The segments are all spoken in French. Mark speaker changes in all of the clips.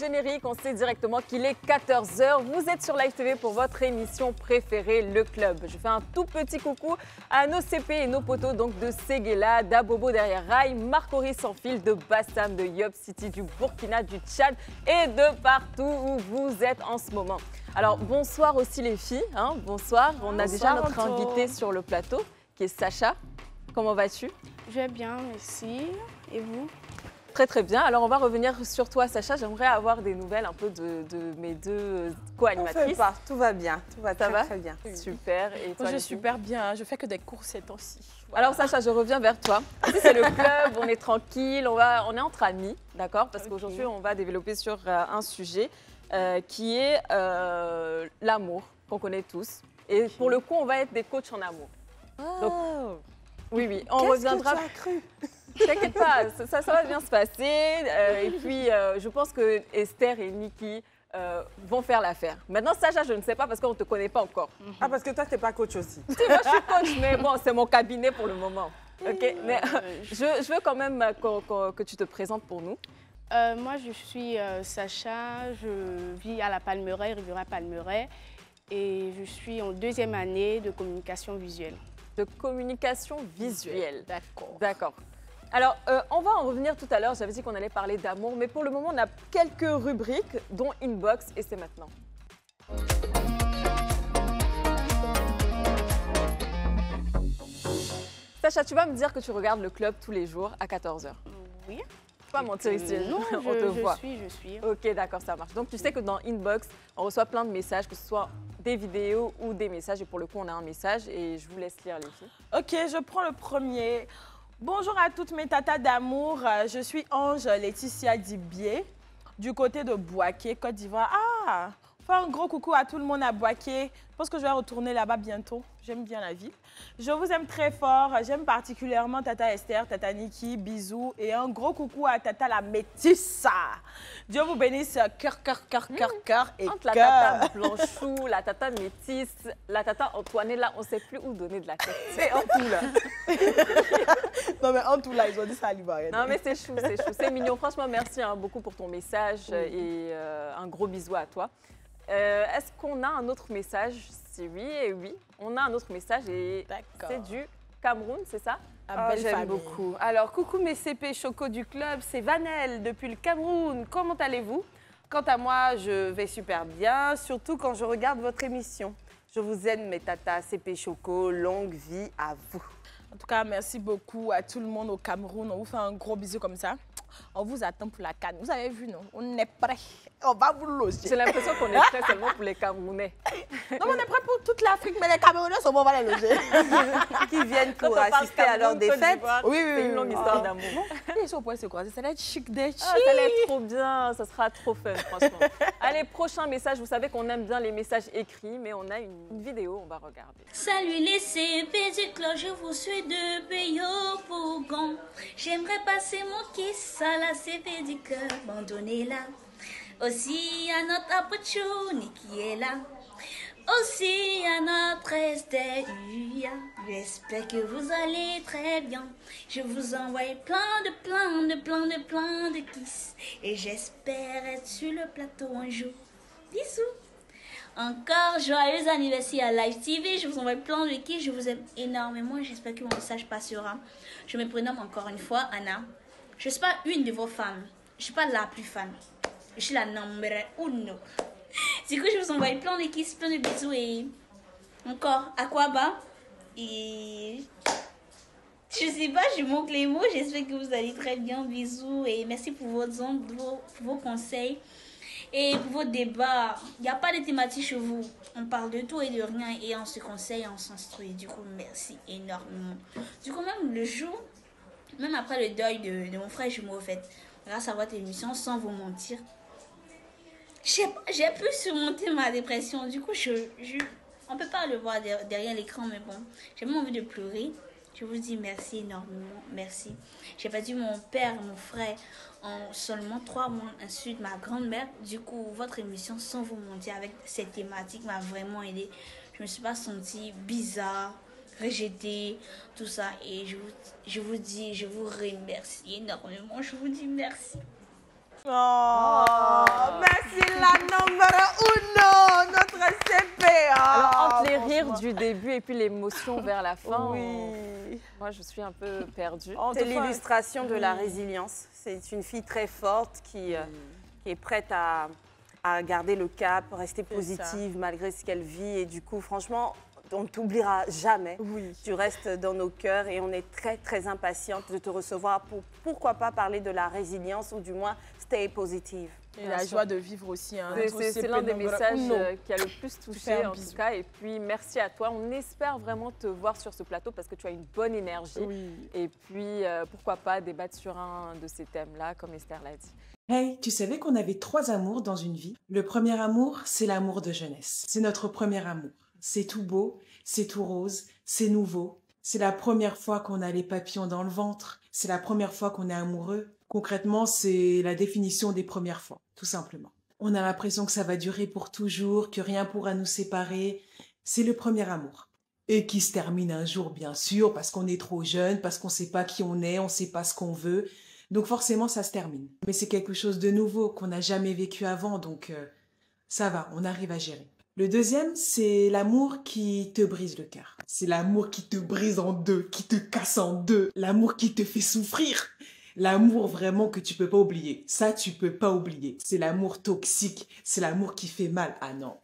Speaker 1: générique, on sait directement qu'il est 14 h. Vous êtes sur Live TV pour votre émission préférée, Le Club. Je fais un tout petit coucou à nos CP et nos potos donc de Séguéla, d'Abobo derrière Rail, Marcory sans fil, de Bassam, de Yob City, du Burkina, du Tchad et de partout où vous êtes en ce moment. Alors bonsoir aussi les filles, hein, bonsoir. On a déjà notre invité sur le plateau qui est Sacha. Comment vas-tu?
Speaker 2: Je vais bien, merci. Et vous?
Speaker 1: Très très bien. Alors on va revenir sur toi Sacha. J'aimerais avoir des nouvelles un peu de mes deux co-animatrices.
Speaker 3: Tout va bien, tout va très bien.
Speaker 1: Super. Et toi,
Speaker 2: je suis super bien, je fais que des cours ces temps-ci.
Speaker 1: Voilà. Alors Sacha, je reviens vers toi. Ici c'est le club, on est tranquille, on est entre amis, d'accord? Parce qu'aujourd'hui on va développer sur un sujet qui est l'amour, qu'on connaît tous. Et pour le coup, on va être des coachs en amour.
Speaker 3: Oh.
Speaker 1: Donc, oui, on reviendra.
Speaker 3: Qu'est-ce que tu as cru?
Speaker 1: T'inquiète pas, ça va bien se passer. Et puis, je pense que Esther et Niki vont faire l'affaire. Maintenant, Sacha, je ne sais pas parce qu'on ne te connaît pas encore.
Speaker 3: Ah, parce que toi, tu n'es pas coach aussi.
Speaker 1: Si, moi, je suis coach, mais bon, c'est mon cabinet pour le moment. OK, mais je veux quand même que tu te présentes pour nous.
Speaker 2: Moi, je suis Sacha, je vis à la Palmeraie, Riviera Palmeraie, et je suis en 2e année de communication visuelle.
Speaker 1: De communication visuelle.
Speaker 2: D'accord.
Speaker 1: D'accord. Alors, on va en revenir tout à l'heure. J'avais dit qu'on allait parler d'amour, mais pour le moment, on a quelques rubriques, dont Inbox, et c'est maintenant. Sacha, tu vas me dire que tu regardes le club tous les jours à 14 h.
Speaker 2: Oui.
Speaker 1: Je peux pas mentir ici,
Speaker 2: Non,
Speaker 1: on te voit.
Speaker 2: je suis.
Speaker 1: Ok, d'accord, ça marche. Donc, tu sais que dans Inbox, on reçoit plein de messages, que ce soit des vidéos ou des messages. Et pour le coup, on a un message et je vous laisse lire les filles.
Speaker 4: Ok, je prends le premier. Bonjour à toutes mes tatas d'amour. Je suis Ange Laetitia Dibier, du côté de Bouaké, Côte d'Ivoire. Ah, fais un gros coucou à tout le monde à Bouaké. Je pense que je vais retourner là-bas bientôt. J'aime bien la ville. Je vous aime très fort. J'aime particulièrement Tata Esther, Tata Niki, bisous. Et un gros coucou à Tata la métisse. Dieu vous bénisse, cœur, cœur, cœur, cœur, cœur et cœur.
Speaker 1: Entre la Tata Blanchou, la Tata métisse, la Tata Antoinette, là, on ne sait plus où donner de la tête.
Speaker 4: C'est en tout là. Non mais en tout là, ils ont dit ça à l'Ivoirienne.
Speaker 1: Non mais c'est chou, c'est mignon. Franchement, merci beaucoup pour ton message et un gros bisou à toi. Est-ce qu'on a un autre message? Si oui, et oui, on a un autre message et c'est du Cameroun, c'est ça?
Speaker 5: J'aime beaucoup. Alors, coucou mes CP Choco du club, c'est Vanel depuis le Cameroun. Comment allez-vous? Quant à moi, je vais super bien, surtout quand je regarde votre émission. Je vous aime mes tatas CP Choco, longue vie à vous.
Speaker 4: En tout cas, merci beaucoup à tout le monde au Cameroun. On vous fait un gros bisou comme ça. On vous attend pour la CAN. Vous avez vu, non? On est prêts. On va vous loger.
Speaker 1: J'ai l'impression qu'on est prêts seulement pour les Camerounais.
Speaker 4: Non, on est prêts pour toute l'Afrique, mais les Camerounais, on va les loger.
Speaker 5: Qui viennent pour assister à l'heure des fêtes.
Speaker 1: Oui, c'est une longue histoire d'amour.
Speaker 4: Ils sont pour se croiser. Ça va être chic des chic.
Speaker 1: Ça va être trop bien. Ça sera trop fun, franchement. Allez, prochain message. Vous savez qu'on aime bien les messages écrits, mais on a une vidéo. On va regarder.
Speaker 6: Salut les CP du club, je vous suis de Béo Bougon. J'aimerais passer mon kiss à la CP du cœur, abandonnez-la. Aussi à notre Apochouni qui est là. Aussi à notre Esther Uya. J'espère que vous allez très bien. Je vous envoie plein de kiss. Et j'espère être sur le plateau un jour. Bisous. Encore joyeux anniversaire à Live TV. Je vous envoie plein de kiss. Je vous aime énormément. J'espère que mon message passera. Je me prénomme encore une fois Anna. Je ne suis pas une de vos fans. Je ne suis pas la plus fan. Je suis la number uno. Du coup, je vous envoie plein de kisses, plein de bisous et encore Aquaba. Et je sais pas, je manque les mots. J'espère que vous allez très bien. Bisous et merci pour votre ondes, pour vos conseils et pour vos débats. Il n'y a pas de thématique chez vous. On parle de tout et de rien et on se conseille, on s'instruit. Du coup, merci énormément. Du coup, même le jour, même après le deuil de mon frère jumeau, au fait, grâce à votre émission, sans vous mentir, j'ai pu surmonter ma dépression. Du coup, on ne peut pas le voir derrière l'écran, mais bon, j'ai même envie de pleurer. Je vous dis merci énormément, merci. J'ai perdu mon père, mon frère en seulement 3 mois, ensuite ma grand-mère. Du coup, votre émission, sans vous mentir, avec cette thématique m'a vraiment aidé. Je ne me suis pas sentie bizarre, rejetée, tout ça. Et je vous dis, je vous remercie énormément. Je vous dis merci.
Speaker 4: Oh,
Speaker 1: rire du début et puis l'émotion vers la fin.
Speaker 4: Oui.
Speaker 1: Moi, je suis un peu perdue.
Speaker 5: C'est l'illustration de la résilience. C'est une fille très forte qui est prête à garder le cap, rester positive malgré ce qu'elle vit. Et du coup, franchement, on ne t'oubliera jamais.
Speaker 4: Oui.
Speaker 5: Tu restes dans nos cœurs et on est très, très impatiente de te recevoir pour, pourquoi pas, parler de la résilience ou du moins stay positive.
Speaker 4: Et la joie de vivre aussi. Hein,
Speaker 1: c'est l'un des messages qui a le plus touché en tout cas. Et puis, merci à toi. On espère vraiment te voir sur ce plateau parce que tu as une bonne énergie.
Speaker 4: Oui.
Speaker 1: Et puis, pourquoi pas débattre sur un de ces thèmes-là, comme Esther l'a dit.
Speaker 7: Hey, tu savais qu'on avait 3 amours dans une vie? Le premier amour, c'est l'amour de jeunesse. C'est notre premier amour. C'est tout beau, c'est tout rose, c'est nouveau. C'est la première fois qu'on a les papillons dans le ventre. C'est la première fois qu'on est amoureux. Concrètement, c'est la définition des premières fois, tout simplement. On a l'impression que ça va durer pour toujours, que rien pourra nous séparer. C'est le premier amour. Et qui se termine un jour, bien sûr, parce qu'on est trop jeune, parce qu'on ne sait pas qui on est, on ne sait pas ce qu'on veut. Donc forcément, ça se termine. Mais c'est quelque chose de nouveau qu'on n'a jamais vécu avant, donc ça va, on arrive à gérer. Le deuxième, c'est l'amour qui te brise le cœur. C'est l'amour qui te brise en deux, qui te casse en deux. L'amour qui te fait souffrir. L'amour vraiment que tu peux pas oublier. Ça, tu peux pas oublier. C'est l'amour toxique. C'est l'amour qui fait mal. Ah non.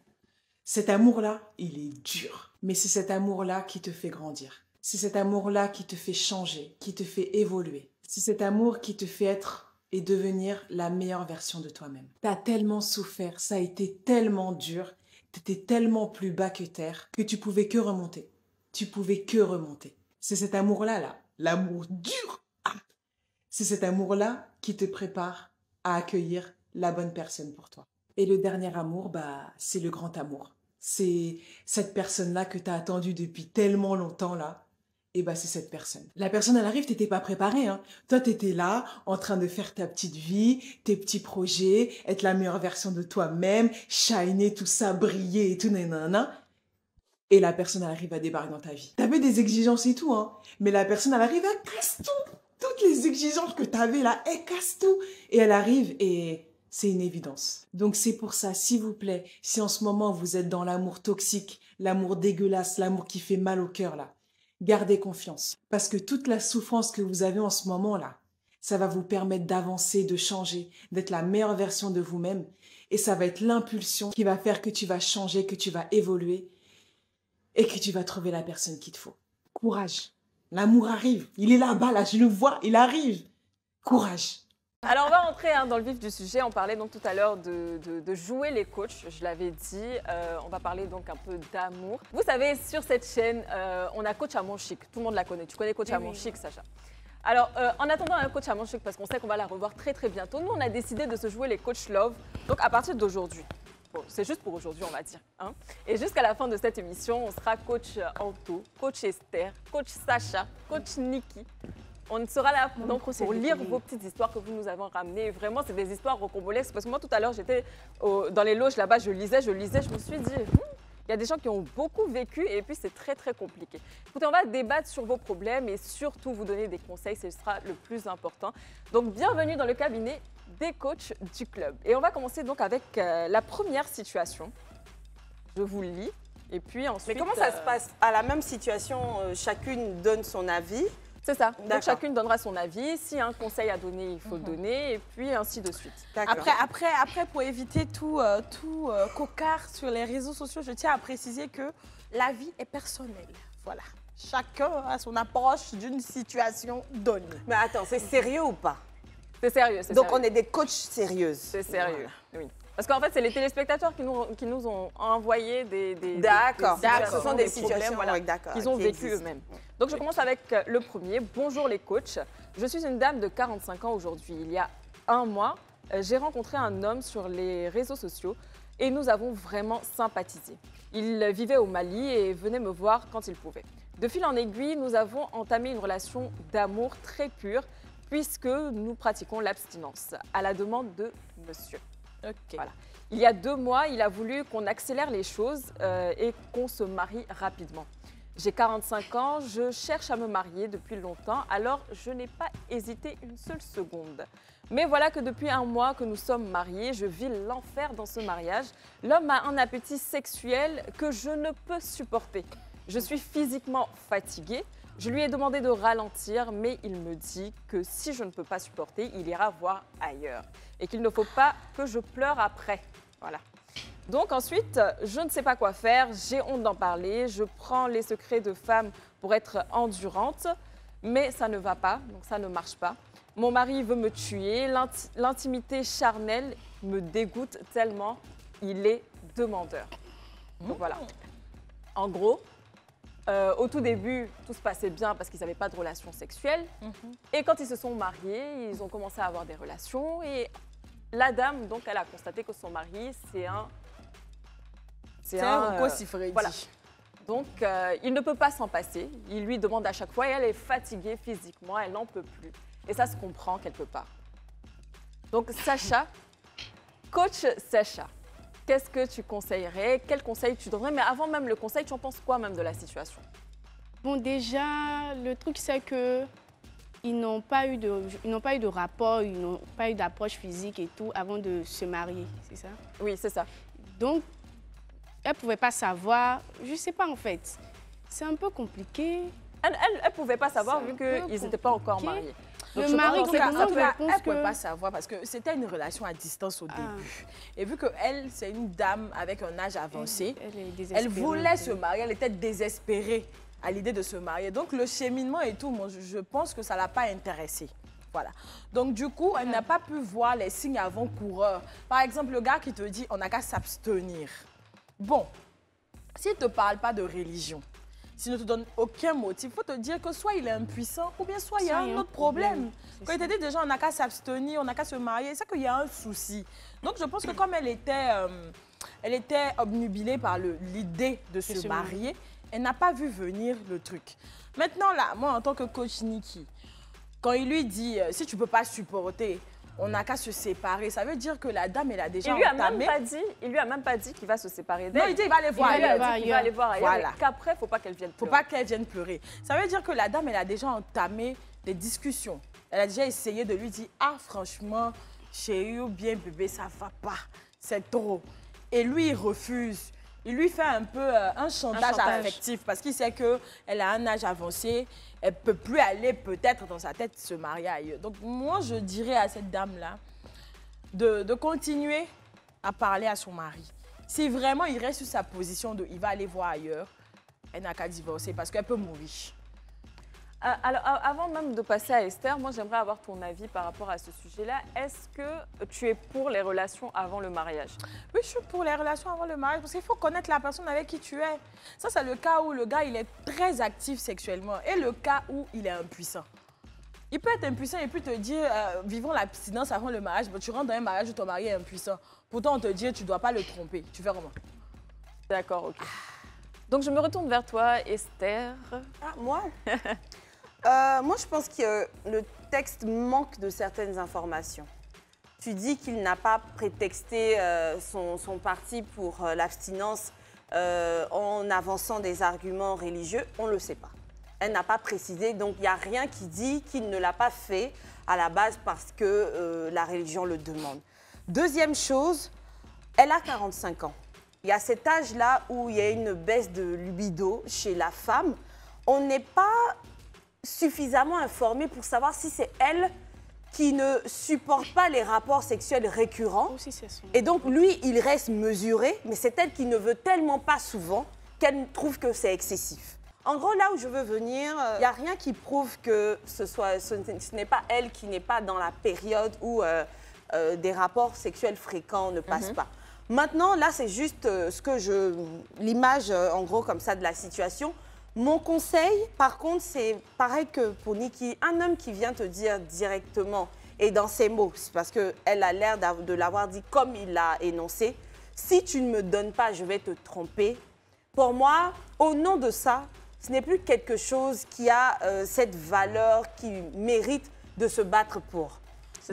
Speaker 7: Cet amour-là, il est dur. Mais c'est cet amour-là qui te fait grandir. C'est cet amour-là qui te fait changer, qui te fait évoluer. C'est cet amour qui te fait être et devenir la meilleure version de toi-même. T'as tellement souffert, ça a été tellement dur, t'étais tellement plus bas que terre que tu pouvais que remonter. Tu pouvais que remonter. C'est cet amour-là, l'amour dur. C'est cet amour-là qui te prépare à accueillir la bonne personne pour toi. Et le dernier amour, c'est le grand amour. C'est cette personne-là que tu as attendue depuis tellement longtemps, là. Et c'est cette personne. La personne, elle arrive, t'étais pas préparée, hein. Toi, t'étais là, en train de faire ta petite vie, tes petits projets, être la meilleure version de toi-même, shiner, tout ça, briller et tout, nanana. Et la personne, elle arrive à débarquer dans ta vie. T'avais des exigences et tout, hein. Mais la personne, elle arrive, elle casse tout. Toutes les exigences que t'avais là, elle casse tout. Et elle arrive et c'est une évidence. Donc c'est pour ça, s'il vous plaît, si en ce moment vous êtes dans l'amour toxique, l'amour dégueulasse, l'amour qui fait mal au cœur là, gardez confiance. Parce que toute la souffrance que vous avez en ce moment-là, ça va vous permettre d'avancer, de changer, d'être la meilleure version de vous-même. Et ça va être l'impulsion qui va faire que tu vas changer, que tu vas évoluer et que tu vas trouver la personne qu'il te faut. Courage. L'amour arrive. Il est là-bas, là, je le vois, il arrive. Courage.
Speaker 1: Alors, on va rentrer dans le vif du sujet. On parlait donc tout à l'heure de jouer les coachs, je l'avais dit. On va parler donc un peu d'amour. Vous savez, sur cette chaîne, on a Coach Amon Chic. Tout le monde la connaît. Tu connais Coach Amon Chic, Sacha? Alors, en attendant un Coach Amon Chic, parce qu'on sait qu'on va la revoir très très bientôt, nous, on a décidé de se jouer les Coach Love. Donc, à partir d'aujourd'hui. Bon, c'est juste pour aujourd'hui, on va dire. Hein. Et jusqu'à la fin de cette émission, on sera Coach Anto, Coach Esther, Coach Sacha, Coach Nikki. On sera là donc pour lire vos petites histoires que vous nous avez ramenées. Vraiment, c'est des histoires rocambolesques. Parce que moi, tout à l'heure, j'étais dans les loges là-bas, je lisais. Je me suis dit, il y a des gens qui ont beaucoup vécu et puis c'est très, très compliqué. Écoutez, on va débattre sur vos problèmes et surtout vous donner des conseils. Ce sera le plus important. Donc, bienvenue dans le cabinet des coachs du club. Et on va commencer donc avec la première situation. Je vous le lis. Et puis ensuite...
Speaker 5: Mais comment ça se passe? À la même situation, chacune donne son avis.
Speaker 1: C'est ça. Donc chacune donnera son avis. S'il y a un conseil à donner, il faut le donner. Et puis ainsi de suite.
Speaker 4: Après, pour éviter tout cocard sur les réseaux sociaux, je tiens à préciser que la vie est personnelle. Voilà. Chacun a son approche d'une situation donnée.
Speaker 5: Mais attends, c'est sérieux ou pas?
Speaker 1: C'est sérieux.
Speaker 5: Donc on est des coachs sérieuses.
Speaker 1: C'est sérieux, oui. Parce qu'en fait, c'est les téléspectateurs qui nous ont envoyé des
Speaker 5: D'accord.
Speaker 1: Ce sont des situations qu'ils ont vécues eux-mêmes. Donc je commence avec le premier. Bonjour les coachs. Je suis une dame de 45 ans aujourd'hui. Il y a un mois, j'ai rencontré un homme sur les réseaux sociaux et nous avons vraiment sympathisé. Il vivait au Mali et venait me voir quand il pouvait. De fil en aiguille, nous avons entamé une relation d'amour très pure puisque nous pratiquons l'abstinence à la demande de monsieur.
Speaker 4: Okay.
Speaker 1: Voilà. Il y a 2 mois, il a voulu qu'on accélère les choses et qu'on se marie rapidement. J'ai 45 ans, je cherche à me marier depuis longtemps, alors je n'ai pas hésité une seule seconde. Mais voilà que depuis un mois que nous sommes mariés, je vis l'enfer dans ce mariage. L'homme a un appétit sexuel que je ne peux supporter. Je suis physiquement fatiguée. Je lui ai demandé de ralentir, mais il me dit que si je ne peux pas supporter, il ira voir ailleurs. Et qu'il ne faut pas que je pleure après. Voilà. Donc ensuite, je ne sais pas quoi faire, j'ai honte d'en parler, je prends les secrets de femme pour être endurante, mais ça ne va pas, donc ça ne marche pas. Mon mari veut me tuer, l'intimité charnelle me dégoûte tellement il est demandeur. Donc voilà. En gros, au tout début, tout se passait bien parce qu'ils n'avaient pas de relations sexuelles. Et quand ils se sont mariés, ils ont commencé à avoir des relations. Et la dame, donc, elle a constaté que son mari, c'est un
Speaker 4: Rocco Siffredi.
Speaker 1: Voilà. Donc, il ne peut pas s'en passer. Il lui demande à chaque fois et elle est fatiguée physiquement, elle n'en peut plus. Et ça se comprend quelque part. Donc, Sacha, coach Sacha, qu'est-ce que tu conseillerais? Quel conseil tu donnerais? Mais avant même le conseil, tu en penses quoi même de la situation?
Speaker 2: Bon, déjà, le truc, c'est que ils n'ont pas eu de rapport, ils n'ont pas eu d'approche physique et tout avant de se marier, c'est ça?
Speaker 1: Oui, c'est ça.
Speaker 2: Donc, elle ne pouvait pas savoir, je ne sais pas en fait. C'est un peu compliqué.
Speaker 1: Elle ne pouvait pas savoir vu qu'ils n'étaient pas encore mariés.
Speaker 2: Donc, le mari,
Speaker 4: elle ne
Speaker 2: que...
Speaker 4: pouvait pas savoir parce que c'était une relation à distance au début. Et vu qu'elle, c'est une dame avec un âge avancé, elle voulait se marier, elle était désespérée à l'idée de se marier. Donc, le cheminement et tout, moi, je pense que ça ne l'a pas intéressée. Voilà. Donc, du coup, elle n'a pas pu voir les signes avant-coureurs. Par exemple, le gars qui te dit, on n'a qu'à s'abstenir. Bon, s'il ne te parle pas de religion, s'il ne te donne aucun motif, il faut te dire que soit il est impuissant ou bien soit il y a un autre problème. Quand il te dit déjà on n'a qu'à s'abstenir, on n'a qu'à se marier, c'est qu'il y a un souci. Donc je pense que comme elle était obnubilée par l'idée de se marier, elle n'a pas vu venir le truc. Maintenant là, moi en tant que coach Nikki, quand il lui dit si tu ne peux pas supporter, on n'a qu'à se séparer. Ça veut dire que la dame, elle a déjà entamé.
Speaker 1: Il lui a même pas dit qu'il va se séparer d'elle.
Speaker 4: Non, il dit qu'il va aller voir ailleurs.
Speaker 1: Il va aller voir ailleurs.
Speaker 4: Voilà.
Speaker 1: Qu'après, il ne faut pas qu'elle vienne pleurer.
Speaker 4: Il ne faut pas qu'elle vienne pleurer. Ça veut dire que la dame, elle a déjà entamé des discussions. Elle a déjà essayé de lui dire, ah franchement, chérie ou bien bébé, ça ne va pas. C'est trop. Et lui, il refuse. Il lui fait un peu un chantage affectif parce qu'il sait qu'elle a un âge avancé. Elle ne peut plus aller peut-être dans sa tête se marier ailleurs. Donc moi, je dirais à cette dame-là de continuer à parler à son mari. Si vraiment il reste sur sa position de il va aller voir ailleurs, elle n'a qu'à divorcer parce qu'elle peut mourir.
Speaker 1: Alors, avant même de passer à Esther, moi, j'aimerais avoir ton avis par rapport à ce sujet-là. Est-ce que tu es pour les relations avant le mariage?
Speaker 4: Oui, je suis pour les relations avant le mariage parce qu'il faut connaître la personne avec qui tu es. Ça, c'est le cas où le gars, il est très actif sexuellement et le cas où il est impuissant. Il peut être impuissant et puis te dire, vivons l'abstinence avant le mariage, mais tu rentres dans un mariage où ton mari est impuissant. Pourtant, on te dit, tu ne dois pas le tromper. Tu fais comment?
Speaker 1: D'accord, ok. Donc, je me retourne vers toi, Esther.
Speaker 5: Ah, moi moi, je pense que le texte manque de certaines informations. Tu dis qu'il n'a pas prétexté son parti pour l'abstinence en avançant des arguments religieux. On ne le sait pas. Elle n'a pas précisé, donc il n'y a rien qui dit qu'il ne l'a pas fait à la base parce que la religion le demande. Deuxième chose, elle a 45 ans. Il y a cet âge-là où il y a une baisse de libido chez la femme. On n'est pas suffisamment informé pour savoir si c'est elle qui ne supporte pas les rapports sexuels récurrents. Et donc, lui, il reste mesuré, mais c'est elle qui ne veut tellement pas souvent qu'elle trouve que c'est excessif. En gros, là où je veux venir, il n'y a rien qui prouve que ce n'est pas elle qui n'est pas dans la période où des rapports sexuels fréquents ne passent pas. Maintenant, là, c'est juste l'image, en gros, comme ça, de la situation. Mon conseil, par contre, c'est pareil que pour Nikki, un homme qui vient te dire directement, et dans ses mots, c'est parce qu'elle a l'air de l'avoir dit comme il l'a énoncé, si tu ne me donnes pas, je vais te tromper. Pour moi, au nom de ça, ce n'est plus quelque chose qui a cette valeur qui mérite de se battre pour.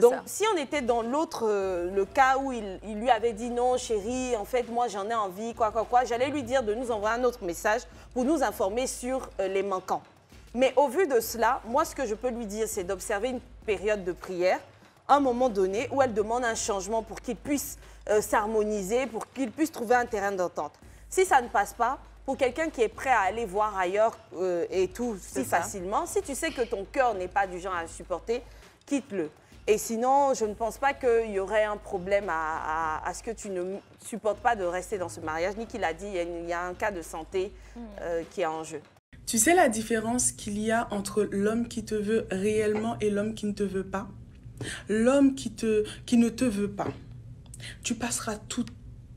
Speaker 5: Donc, si on était dans l'autre, le cas où il lui avait dit non, chérie, en fait, moi, j'en ai envie, quoi, j'allais lui dire de nous envoyer un autre message pour nous informer sur les manquants. Mais au vu de cela, moi, ce que je peux lui dire, c'est d'observer une période de prière, à un moment donné, où elle demande un changement pour qu'il puisse s'harmoniser, pour qu'il puisse trouver un terrain d'entente. Si ça ne passe pas, pour quelqu'un qui est prêt à aller voir ailleurs et tout si facilement, si tu sais que ton cœur n'est pas du genre à le supporter, quitte-le. Et sinon, je ne pense pas qu'il y aurait un problème à ce que tu ne supportes pas de rester dans ce mariage, ni qu'il a dit il y a un cas de santé qui est en jeu.
Speaker 8: Tu sais la différence qu'il y a entre l'homme qui te veut réellement et l'homme qui ne te veut pas? L'homme qui ne te veut pas, tu passeras toute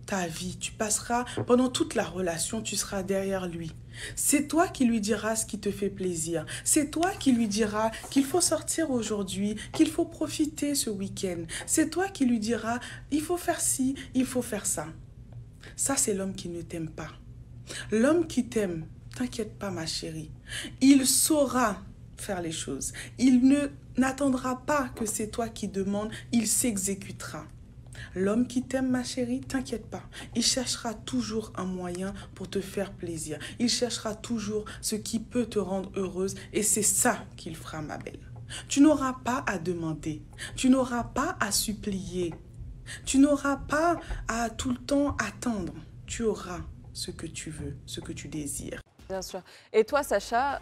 Speaker 8: ta vie, pendant toute la relation, tu seras derrière lui. C'est toi qui lui diras ce qui te fait plaisir. C'est toi qui lui diras qu'il faut sortir aujourd'hui, qu'il faut profiter ce week-end. C'est toi qui lui diras, il faut faire ci, il faut faire ça. Ça, c'est l'homme qui ne t'aime pas. L'homme qui t'aime, t'inquiète pas ma chérie, il saura faire les choses. Il n'attendra pas que c'est toi qui demandes, il s'exécutera. L'homme qui t'aime, ma chérie, t'inquiète pas. Il cherchera toujours un moyen pour te faire plaisir. Il cherchera toujours ce qui peut te rendre heureuse et c'est ça qu'il fera, ma belle. Tu n'auras pas à demander. Tu n'auras pas à supplier. Tu n'auras pas à tout le temps attendre. Tu auras ce que tu veux, ce que tu désires.
Speaker 1: Bien sûr. Et toi, Sacha,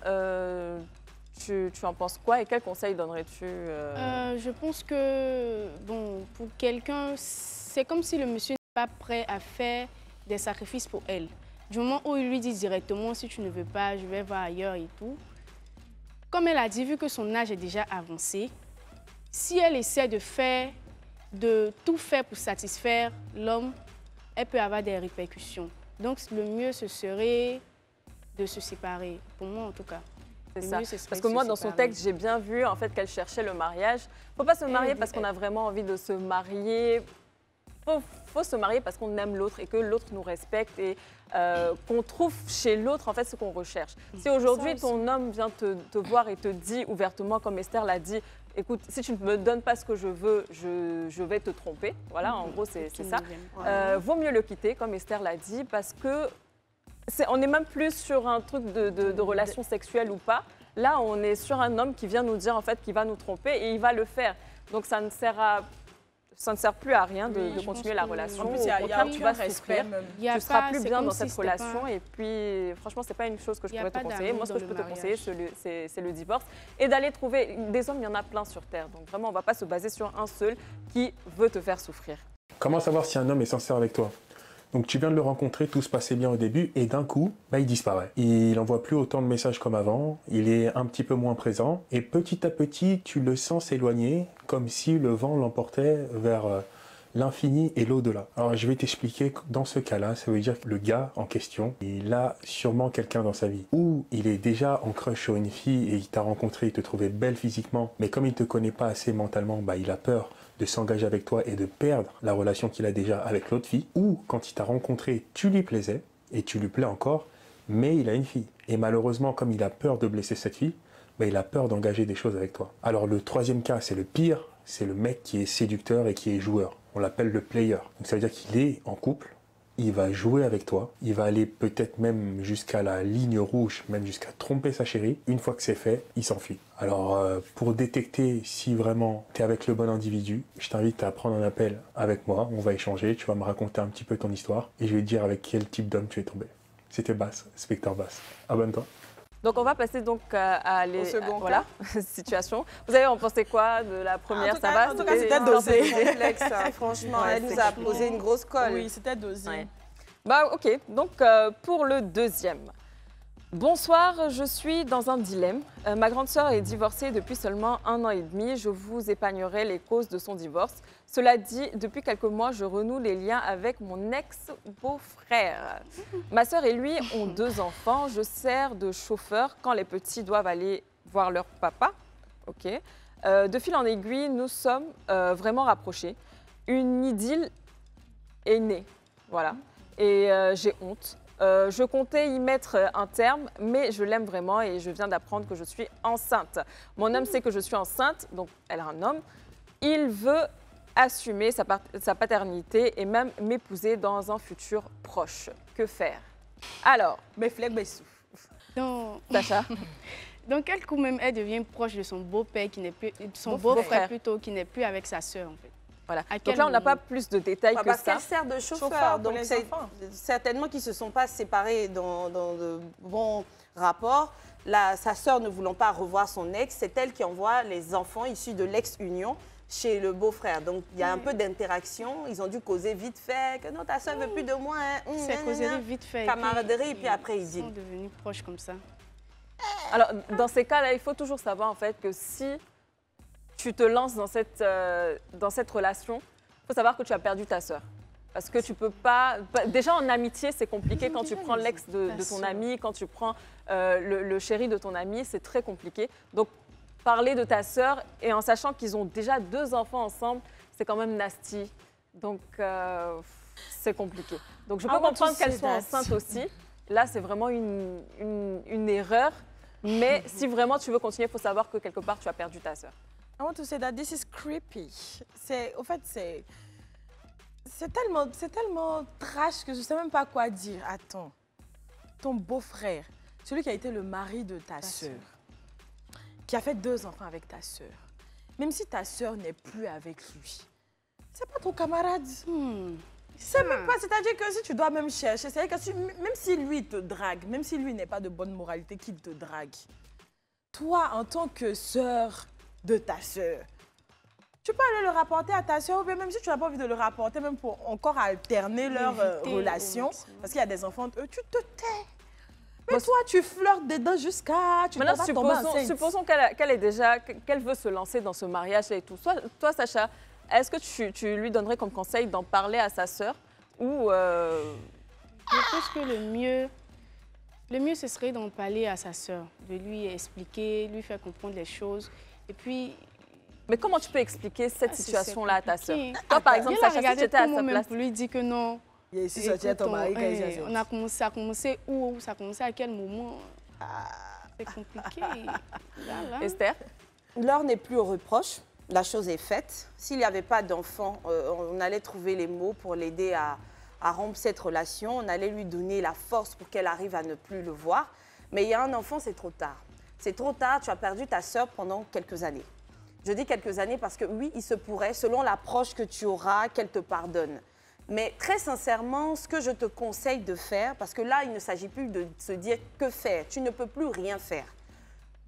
Speaker 1: tu en penses quoi et quels conseils donnerais-tu
Speaker 2: Je pense que, bon, pour quelqu'un, c'est comme si le monsieur n'est pas prêt à faire des sacrifices pour elle. Du moment où il lui dit directement, si tu ne veux pas, je vais voir ailleurs et tout. Comme elle a dit, vu que son âge est déjà avancé, si elle essaie de tout faire pour satisfaire l'homme, elle peut avoir des répercussions. Donc, le mieux, ce serait de se séparer, pour moi en tout cas.
Speaker 1: C'est ça. Parce que moi, dans son texte, j'ai bien vu en fait qu'elle cherchait le mariage. Il ne faut pas se marier parce qu'on a vraiment envie de se marier. Il faut se marier parce qu'on aime l'autre et que l'autre nous respecte et qu'on trouve chez l'autre en fait ce qu'on recherche. Si aujourd'hui ton homme vient te voir et te dit ouvertement, comme Esther l'a dit, écoute, si tu ne me donnes pas ce que je veux, je vais te tromper. Voilà, en gros, c'est ça. Vaut mieux le quitter, comme Esther l'a dit, parce que on n'est même plus sur un truc de relation sexuelle ou pas. Là, on est sur un homme qui vient nous dire en fait qu'il va nous tromper et il va le faire. Donc ça ne sert plus à rien de continuer la relation.
Speaker 4: En plus, il y a
Speaker 1: tu vas souffrir. Tu ne seras plus bien dans cette relation. Et puis, franchement, ce n'est pas une chose que je pourrais te conseiller. Moi, ce que je peux te conseiller, c'est le divorce. Et d'aller trouver des hommes, il y en a plein sur Terre. Donc vraiment, on ne va pas se baser sur un seul qui veut te faire souffrir.
Speaker 9: Comment savoir si un homme est sincère avec toi ? Donc tu viens de le rencontrer, tout se passait bien au début et d'un coup, il disparaît. Il n'envoie plus autant de messages comme avant, il est un petit peu moins présent et petit à petit, tu le sens s'éloigner comme si le vent l'emportait vers l'infini et l'au-delà. Alors je vais t'expliquer que dans ce cas-là, ça veut dire que le gars en question, il a sûrement quelqu'un dans sa vie. Ou il est déjà en crush sur une fille et il t'a rencontré, il te trouvait belle physiquement, mais comme il ne te connaît pas assez mentalement, il a peur de s'engager avec toi et de perdre la relation qu'il a déjà avec l'autre fille, ou quand il t'a rencontré, tu lui plaisais, et tu lui plais encore, mais il a une fille. Et malheureusement, comme il a peur de blesser cette fille, il a peur d'engager des choses avec toi. Alors le troisième cas, c'est le pire, c'est le mec qui est séducteur et qui est joueur. On l'appelle le player. Donc ça veut dire qu'il est en couple, il va jouer avec toi, il va aller peut-être même jusqu'à la ligne rouge, même jusqu'à tromper sa chérie. Une fois que c'est fait, il s'enfuit. Alors, pour détecter si vraiment tu es avec le bon individu, je t'invite à prendre un appel avec moi. On va échanger, tu vas me raconter un petit peu ton histoire et je vais te dire avec quel type d'homme tu es tombé. C'était Bass, Spectre Bass. Abonne-toi.
Speaker 1: Donc, on va passer donc à situation. Vous avez en pensé quoi de la première? Ça va?
Speaker 5: En tout cas, c'était dosé. Complexe, hein. Franchement, elle nous a posé une grosse colle.
Speaker 4: Oui, c'était dosé.
Speaker 1: Ouais. Ok. Donc, pour le deuxième. Bonsoir, je suis dans un dilemme. Ma grande sœur est divorcée depuis seulement 1 an et demi. Je vous épargnerai les causes de son divorce. Cela dit, depuis quelques mois, je renoue les liens avec mon ex-beau-frère. Ma sœur et lui ont 2 enfants. Je sers de chauffeur quand les petits doivent aller voir leur papa. Ok. De fil en aiguille, nous sommes vraiment rapprochés. Une idylle est née. Voilà. Et j'ai honte. Je comptais y mettre un terme, mais je l'aime vraiment et je viens d'apprendre que je suis enceinte. Mon homme sait que je suis enceinte, donc elle a un homme. il veut assumer sa paternité et même m'épouser dans un futur proche. Que faire? Alors,
Speaker 2: Donc,
Speaker 1: Sacha,
Speaker 2: donc, quel coup même, elle devient proche de son beau-père, qui n'est plus, son beau-frère plutôt, qui n'est plus avec sa sœur, en fait.
Speaker 1: voilà.
Speaker 2: À
Speaker 1: Donc
Speaker 2: quel
Speaker 1: là, on n'a
Speaker 2: moment?
Speaker 1: pas plus de détails que
Speaker 3: Parce
Speaker 1: ça.
Speaker 3: qu'elle sert de chauffeur,
Speaker 4: Chauffeur pour
Speaker 3: donc
Speaker 4: les
Speaker 3: c'est
Speaker 4: enfants.
Speaker 3: certainement qu'ils ne se sont pas séparés dans de bons rapports. Sa sœur ne voulant pas revoir son ex, c'est elle qui envoie les enfants issus de l'ex-union chez le beau-frère. Donc, il y a un peu d'interaction. Ils ont dû causer vite fait que non, ta sœur ne veut plus de moi. Hein.
Speaker 2: C'est causerie vite fait.
Speaker 3: Camaraderie, et puis après, ils
Speaker 2: sont
Speaker 3: disent.
Speaker 2: devenus proches comme ça.
Speaker 1: Alors, dans ces cas-là, il faut toujours savoir en fait que si tu te lances dans cette relation, il faut savoir que tu as perdu ta sœur. Parce que tu peux pas... Déjà, en amitié, c'est compliqué. Quand tu prends l'ex de ton ami, quand tu prends le chéri de ton ami, c'est très compliqué. Donc, parler de ta sœur et en sachant qu'ils ont déjà 2 enfants ensemble, c'est quand même nasty. Donc, c'est compliqué. Donc, je peux comprendre qu'elle soit enceinte aussi. Là, c'est vraiment une erreur. Mais si vraiment tu veux continuer, il faut savoir que quelque part, tu as perdu ta sœur.
Speaker 4: I want to say that this is creepy. Au fait, c'est tellement trash que je ne sais même pas quoi dire. Attends, ton beau-frère, celui qui a été le mari de ta sœur, qui a fait 2 enfants avec ta sœur, même si ta sœur n'est plus avec lui, c'est pas ton camarade. C'est même pas, c'est-à-dire que si tu dois même chercher, c'est-à-dire que même si lui te drague, même si lui n'est pas de bonne moralité, qu'il te drague, toi, en tant que sœur de ta sœur, tu peux aller le rapporter à ta sœur, ou bien même si tu n'as pas envie de le rapporter, même pour encore alterner leur relation, parce qu'il y a des enfants, tu te tais. Mais toi, tu flirtes dedans jusqu'à...
Speaker 1: Maintenant, supposons qu'elle veut se lancer dans ce mariage et tout. Toi, Sacha, est-ce que tu lui donnerais comme conseil d'en parler à sa sœur ou
Speaker 2: Je pense que le mieux, ce serait d'en parler à sa sœur, de lui expliquer, lui faire comprendre les choses. Et puis...
Speaker 1: Mais comment tu peux expliquer cette situation-là à ta sœur?
Speaker 2: compliqué.
Speaker 1: Toi, par exemple, Sacha, si tu étais à sa place...
Speaker 2: pour lui dire que non. On a commencé où? Ça a commencé à quel moment? C'est compliqué. Voilà.
Speaker 1: Esther?
Speaker 3: L'heure n'est plus au reproche. La chose est faite. S'il n'y avait pas d'enfant, on allait trouver les mots pour l'aider à rompre cette relation. On allait lui donner la force pour qu'elle arrive à ne plus le voir. Mais il y a un enfant, c'est trop tard. C'est trop tard, tu as perdu ta sœur pendant quelques années. Je dis quelques années parce que oui, il se pourrait, selon l'approche que tu auras, qu'elle te pardonne. Mais très sincèrement, ce que je te conseille de faire, parce que là, il ne s'agit plus de se dire que faire. Tu ne peux plus rien faire.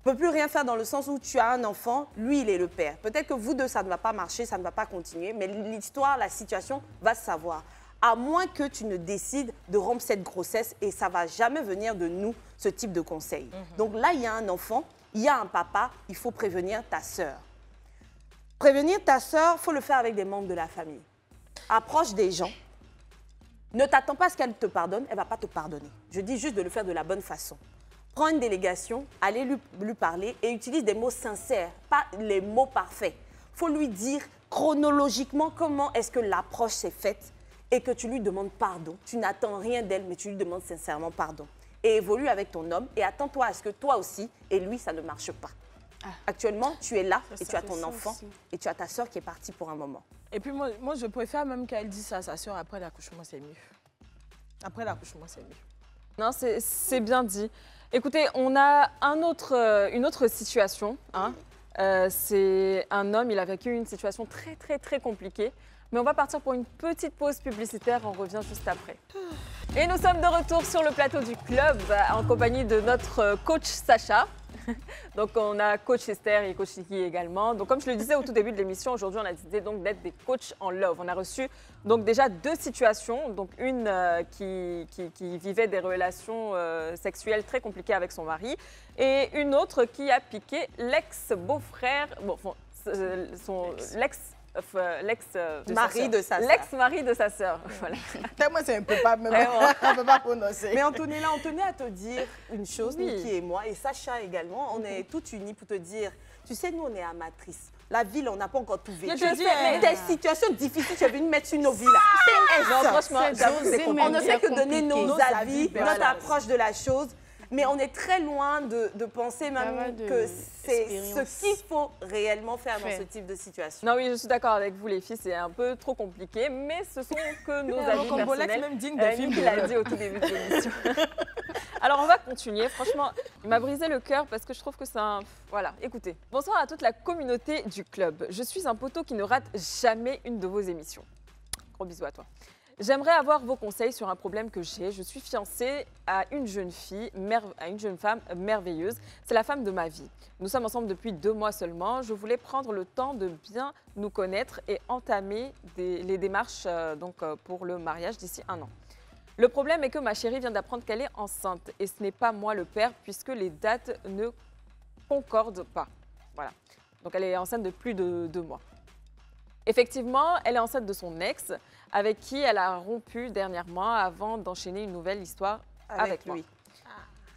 Speaker 3: Tu ne peux plus rien faire dans le sens où tu as un enfant, lui, il est le père. Peut-être que vous deux, ça ne va pas marcher, ça ne va pas continuer, mais l'histoire, la situation va se savoir. À moins que tu ne décides de rompre cette grossesse et ça ne va jamais venir de nous, ce type de conseil. Donc là, il y a un enfant, il y a un papa, il faut prévenir ta sœur. Prévenir ta sœur, il faut le faire avec des membres de la famille. Approche des gens. Ne t'attends pas à ce qu'elle te pardonne, elle ne va pas te pardonner. Je dis juste de le faire de la bonne façon. Prends une délégation, allez lui parler et utilise des mots sincères, pas les mots parfaits. Il faut lui dire chronologiquement comment est-ce que l'approche s'est faite et que tu lui demandes pardon. Tu n'attends rien d'elle, mais tu lui demandes sincèrement pardon. Et évolue avec ton homme et attends-toi à ce que toi aussi et lui, ça ne marche pas. Actuellement, tu es là et tu as ton enfant et tu as ta soeur qui est partie pour un moment.
Speaker 4: Et puis moi, je préfère même qu'elle dise ça à sa soeur après l'accouchement, c'est mieux. Après l'accouchement, c'est mieux.
Speaker 1: Non, c'est bien dit. Écoutez, on a une autre situation. Hein. C'est un homme, il a vécu une situation très, très, très compliquée. Mais on va partir pour une petite pause publicitaire, on revient juste après. Et nous sommes de retour sur le plateau du club en compagnie de notre coach Sacha. Donc on a coach Esther et coach Niki également. Donc comme je le disais au tout début de l'émission, aujourd'hui on a décidé donc d'être des coachs en love. On a reçu donc déjà 2 situations, donc une qui vivait des relations sexuelles très compliquées avec son mari et une autre qui a piqué l'ex-beau-frère, l'ex-mari de sa sœur. Voilà.
Speaker 3: Moi, c'est un peu pas, même, on peut pas prononcer. Mais Antonella, on tenait à te dire une chose, Niki et moi, et Sacha également, on est toutes unies pour te dire, tu sais, nous, on est amatrices. La ville, on n'a pas encore tout vécu. Des situations difficiles, tu as venu mettre sur nos vies là. Non, franchement, on ne fait que donner nos avis, notre approche de la chose. Mais on est très loin de penser même que c'est ce qu'il faut réellement faire dans ce type de situation.
Speaker 1: Non, oui, je suis d'accord avec vous, les filles, c'est un peu trop compliqué, mais ce sont que nos avis personnels.
Speaker 4: Même digne de film.
Speaker 1: Il l'a dit au tout début de l'émission. Alors, on va continuer. Franchement, il m'a brisé le cœur parce que je trouve que c'est un... Voilà, écoutez. Bonsoir à toute la communauté du club. Je suis un poteau qui ne rate jamais une de vos émissions. Gros bisous à toi. J'aimerais avoir vos conseils sur un problème que j'ai. Je suis fiancée à une jeune femme merveilleuse. C'est la femme de ma vie. Nous sommes ensemble depuis 2 mois seulement. Je voulais prendre le temps de bien nous connaître et entamer les démarches pour le mariage d'ici 1 an. Le problème est que ma chérie vient d'apprendre qu'elle est enceinte et ce n'est pas moi le père puisque les dates ne concordent pas. Voilà. Donc elle est enceinte de plus de 2 mois. Effectivement, elle est enceinte de son ex avec qui elle a rompu dernièrement avant d'enchaîner une nouvelle histoire avec lui.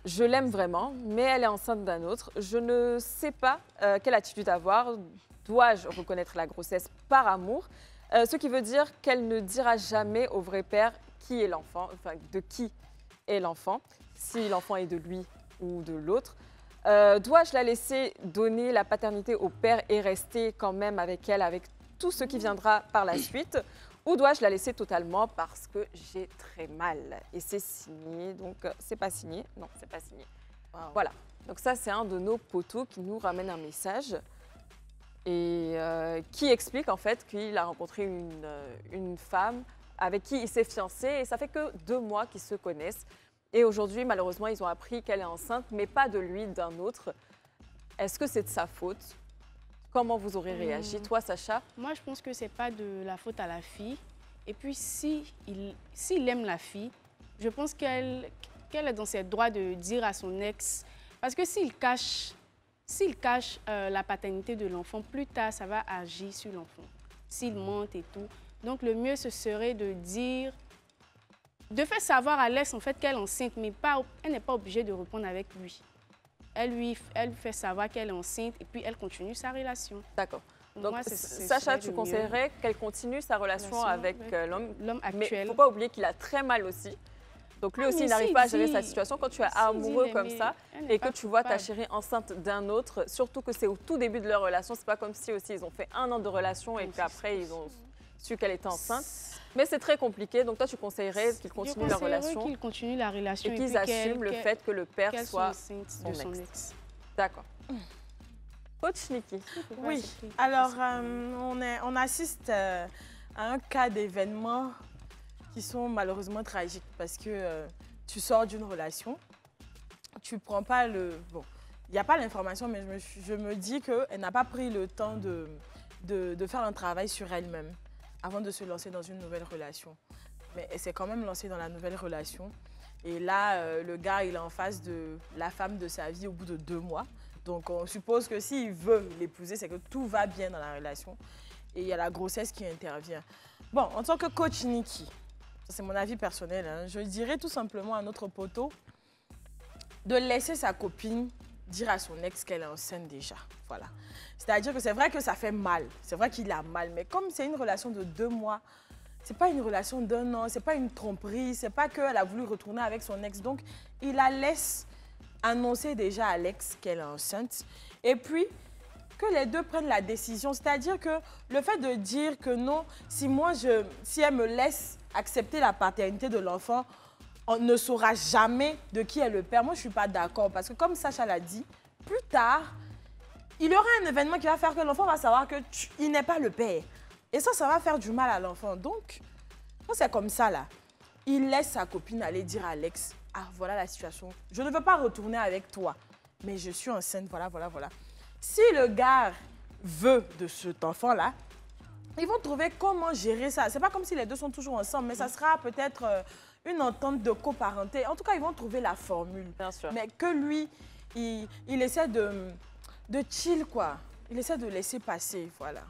Speaker 1: Je l'aime vraiment, mais elle est enceinte d'un autre. Je ne sais pas quelle attitude avoir. Dois-je reconnaître la grossesse par amour? Ce qui veut dire qu'elle ne dira jamais au vrai père qui est l'enfant, enfin de qui est l'enfant, si l'enfant est de lui ou de l'autre. Dois-je la laisser donner la paternité au père et rester quand même avec elle, avec tout ce qui viendra par la suite, ou dois-je la laisser totalement parce que j'ai très mal? Et c'est signé, donc c'est pas signé. Non, c'est pas signé. Wow. Voilà. Donc ça, c'est un de nos poteaux qui nous ramène un message et qui explique en fait qu'il a rencontré une femme avec qui il s'est fiancé et ça fait que 2 mois qu'ils se connaissent. Et aujourd'hui, malheureusement, ils ont appris qu'elle est enceinte, mais pas de lui, d'un autre. Est-ce que c'est de sa faute? Comment vous aurez réagi? Toi, Sacha?
Speaker 2: Moi, je pense que ce n'est pas de la faute à la fille. Et puis, s'il aime la fille, je pense qu'elle est dans ses droits de dire à son ex. Parce que s'il cache la paternité de l'enfant, plus tard, ça va agir sur l'enfant. S'il mente et tout. Donc, le mieux, ce serait de dire, de faire savoir à l'ex en fait qu'elle est enceinte, mais elle n'est pas obligée de répondre avec lui. Elle lui fait savoir qu'elle est enceinte et puis elle continue sa relation.
Speaker 1: D'accord. Donc, moi, Sacha, tu conseillerais qu'elle continue sa relation avec l'homme actuel. Mais il ne faut pas oublier qu'il a très mal aussi. Donc lui aussi, il n'arrive pas à gérer sa situation. Quand tu es amoureux comme ça et que tu vois ta chérie enceinte d'un autre, surtout que c'est au tout début de leur relation, c'est pas comme si aussi ils ont fait 1 an de relation et qu'après ils ont su qu'elle était enceinte. Mais c'est très compliqué. Donc toi, tu conseillerais qu'ils continuent leur relation.
Speaker 2: Qu'ils continuent la relation
Speaker 1: et qu'ils assument le fait que le père soit son ex. D'accord. Coach Niki.
Speaker 4: Oui. Alors, on assiste à un cas d'événements qui sont malheureusement tragiques parce que tu sors d'une relation, tu prends pas le... Bon, il n'y a pas l'information, mais je me dis qu'elle n'a pas pris le temps de faire un travail sur elle-même avant de se lancer dans une nouvelle relation. Mais elle s'est quand même lancée dans la nouvelle relation. Et là, le gars, il est en face de la femme de sa vie au bout de 2 mois. Donc, on suppose que s'il veut l'épouser, c'est que tout va bien dans la relation. Et il y a la grossesse qui intervient. Bon, en tant que coach Niki, c'est mon avis personnel, hein, je dirais tout simplement à notre poteau de laisser sa copine dire à son ex qu'elle est enceinte déjà. Voilà. C'est-à-dire que c'est vrai que ça fait mal. C'est vrai qu'il a mal. Mais comme c'est une relation de 2 mois, c'est pas une relation d'1 an, c'est pas une tromperie, c'est pas qu'elle a voulu retourner avec son ex. Donc, il la laisse annoncer déjà à l'ex qu'elle est enceinte. Et puis, que les deux prennent la décision. C'est-à-dire que le fait de dire que non, si elle me laisse accepter la paternité de l'enfant, on ne saura jamais de qui est le père. Moi, je ne suis pas d'accord parce que comme Sacha l'a dit, plus tard, il y aura un événement qui va faire que l'enfant va savoir qu'il n'est pas le père. Et ça va faire du mal à l'enfant. Donc, quand c'est comme ça, là, il laisse sa copine aller dire à l'ex, « Ah, voilà la situation. Je ne veux pas retourner avec toi, mais je suis enceinte, voilà, voilà, voilà. » Si le gars veut de cet enfant-là, ils vont trouver comment gérer ça. C'est pas comme si les deux sont toujours ensemble, mais ça sera peut-être une entente de coparenté. En tout cas, ils vont trouver la formule.
Speaker 1: Bien sûr.
Speaker 4: Mais que lui, il essaie de chill, quoi. Il essaie de laisser passer, voilà.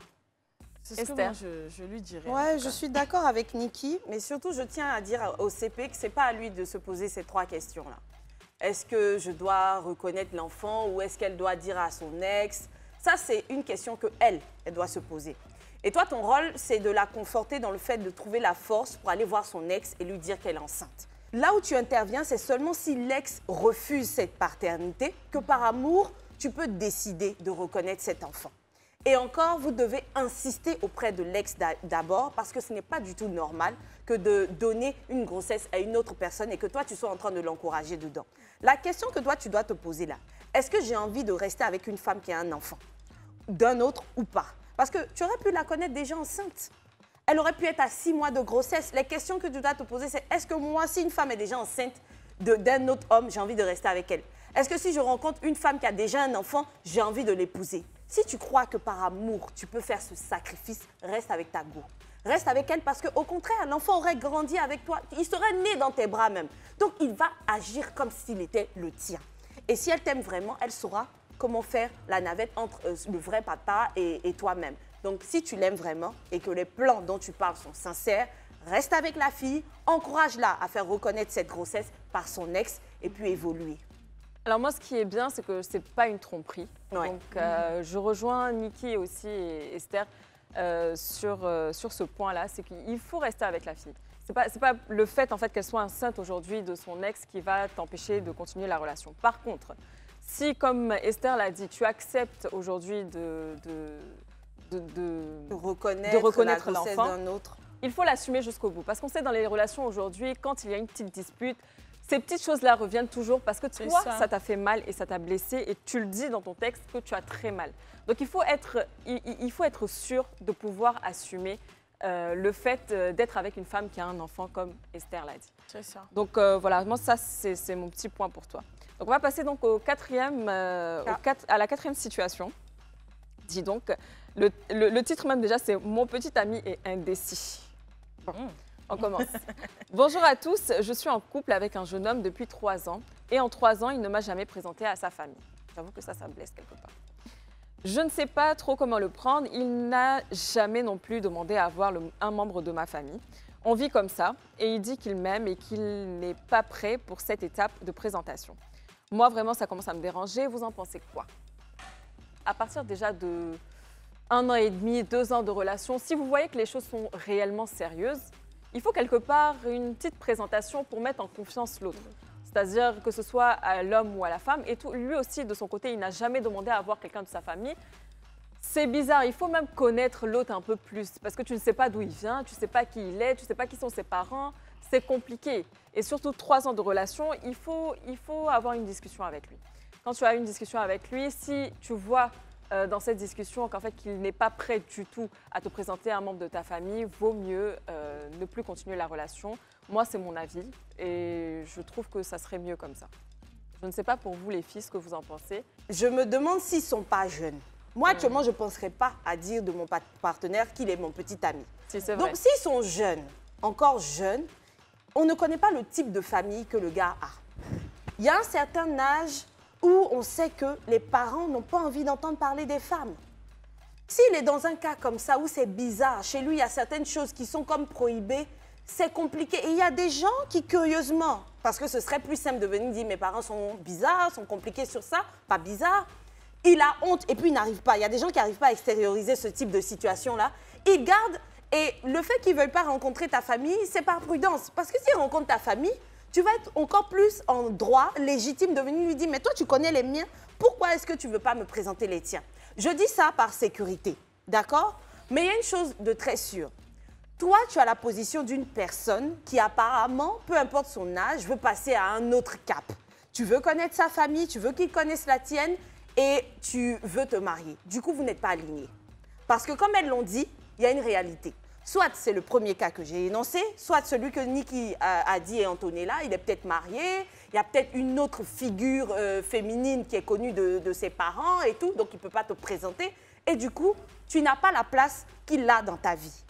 Speaker 4: C'est ce que moi, je lui dirais.
Speaker 3: Ouais, je suis d'accord avec Niki, mais surtout, je tiens à dire au CP que ce n'est pas à lui de se poser ces 3 questions-là. Est-ce que je dois reconnaître l'enfant ou est-ce qu'elle doit dire à son ex? Ça, c'est une question qu'elle doit se poser. Et toi, ton rôle, c'est de la conforter dans le fait de trouver la force pour aller voir son ex et lui dire qu'elle est enceinte. Là où tu interviens, c'est seulement si l'ex refuse cette paternité que par amour, tu peux décider de reconnaître cet enfant. Et encore, vous devez insister auprès de l'ex d'abord parce que ce n'est pas du tout normal que de donner une grossesse à une autre personne et que toi, tu sois en train de l'encourager dedans. La question que toi, tu dois te poser là, est-ce que j'ai envie de rester avec une femme qui a un enfant d'un autre ou pas? Parce que tu aurais pu la connaître déjà enceinte. Elle aurait pu être à 6 mois de grossesse. Les questions que tu dois te poser, c'est est-ce que moi, si une femme est déjà enceinte d'un autre homme, j'ai envie de rester avec elle? Est-ce que si je rencontre une femme qui a déjà un enfant, j'ai envie de l'épouser? Si tu crois que par amour, tu peux faire ce sacrifice, reste avec ta go. Reste avec elle parce qu'au contraire, l'enfant aurait grandi avec toi. Il serait né dans tes bras même. Donc, il va agir comme s'il était le tien. Et si elle t'aime vraiment, elle saura comment faire la navette entre le vrai papa et toi-même. Donc, si tu l'aimes vraiment et que les plans dont tu parles sont sincères, reste avec la fille, encourage-la à faire reconnaître cette grossesse par son ex et puis évoluer.
Speaker 1: Alors moi, ce qui est bien, c'est que ce n'est pas une tromperie.
Speaker 3: Ouais.
Speaker 1: Donc, je rejoins Niki aussi et Esther sur ce point-là. C'est qu'il faut rester avec la fille. C'est pas le fait, en fait, qu'elle soit enceinte aujourd'hui de son ex qui va t'empêcher de continuer la relation. Par contre, si, comme Esther l'a dit, tu acceptes aujourd'hui de reconnaître l'enfant
Speaker 3: d'un autre,
Speaker 1: il faut l'assumer jusqu'au bout. Parce qu'on sait dans les relations aujourd'hui, quand il y a une petite dispute, ces petites choses-là reviennent toujours parce que toi, ça t'a fait mal et ça t'a blessé et tu le dis dans ton texte que tu as très mal. Donc, il faut être sûr de pouvoir assumer le fait d'être avec une femme qui a un enfant comme Esther l'a dit.
Speaker 4: C'est ça.
Speaker 1: Donc, voilà, moi, ça, c'est mon petit point pour toi. Donc, on va passer donc à la quatrième situation. Dis donc, le titre même déjà, c'est « Mon petit ami est indécis ». Bon. On commence. Bonjour à tous, je suis en couple avec un jeune homme depuis 3 ans et en 3 ans, il ne m'a jamais présenté à sa famille. J'avoue que ça me blesse quelque part. Je ne sais pas trop comment le prendre, il n'a jamais non plus demandé à avoir un membre de ma famille. On vit comme ça et il dit qu'il m'aime et qu'il n'est pas prêt pour cette étape de présentation. Moi, vraiment, ça commence à me déranger. Vous en pensez quoi? À partir déjà de 1 an et demi, 2 ans de relation, si vous voyez que les choses sont réellement sérieuses, il faut quelque part une petite présentation pour mettre en confiance l'autre. C'est-à-dire que ce soit à l'homme ou à la femme. Et lui aussi, de son côté, il n'a jamais demandé à avoir quelqu'un de sa famille. C'est bizarre, il faut même connaître l'autre un peu plus. Parce que tu ne sais pas d'où il vient, tu ne sais pas qui il est, tu ne sais pas qui sont ses parents. C'est compliqué. Et surtout, 3 ans de relation, il faut avoir une discussion avec lui. Quand tu as une discussion avec lui, si tu vois dans cette discussion qu'en fait qu'il n'est pas prêt du tout à te présenter un membre de ta famille, vaut mieux ne plus continuer la relation. Moi, c'est mon avis et je trouve que ça serait mieux comme ça. Je ne sais pas pour vous les filles ce que vous en pensez.
Speaker 3: Je me demande s'ils ne sont pas jeunes. Moi, actuellement, je ne penserais pas à dire de mon partenaire qu'il est mon petit ami.
Speaker 1: Si, c'est vrai.
Speaker 3: Donc, s'ils sont jeunes, encore jeunes, on ne connaît pas le type de famille que le gars a. Il y a un certain âge où on sait que les parents n'ont pas envie d'entendre parler des femmes. S'il est dans un cas comme ça où c'est bizarre, chez lui, il y a certaines choses qui sont comme prohibées, c'est compliqué. Et il y a des gens qui, curieusement, parce que ce serait plus simple de venir dire « mes parents sont bizarres, sont compliqués sur ça », pas bizarre. Il a honte et puis il n'arrive pas. Il y a des gens qui n'arrivent pas à extérioriser ce type de situation-là. Ils gardent, et le fait qu'ils ne veulent pas rencontrer ta famille, c'est par prudence. Parce que s'ils rencontrent ta famille, tu vas être encore plus en droit, légitime de venir lui dire « mais toi, tu connais les miens, pourquoi est-ce que tu ne veux pas me présenter les tiens ?» Je dis ça par sécurité, d'accord? Mais il y a une chose de très sûre. Toi, tu as la position d'une personne qui apparemment, peu importe son âge, veut passer à un autre cap. Tu veux connaître sa famille, tu veux qu'il connaisse la tienne et tu veux te marier. Du coup, vous n'êtes pas alignés. Parce que comme elles l'ont dit, il y a une réalité. Soit c'est le premier cas que j'ai énoncé, soit celui que Niki a dit et Antonella, il est peut-être marié, il y a peut-être une autre figure féminine qui est connue de ses parents et tout, donc il ne peut pas te présenter. Et du coup, tu n'as pas la place qu'il a dans ta vie.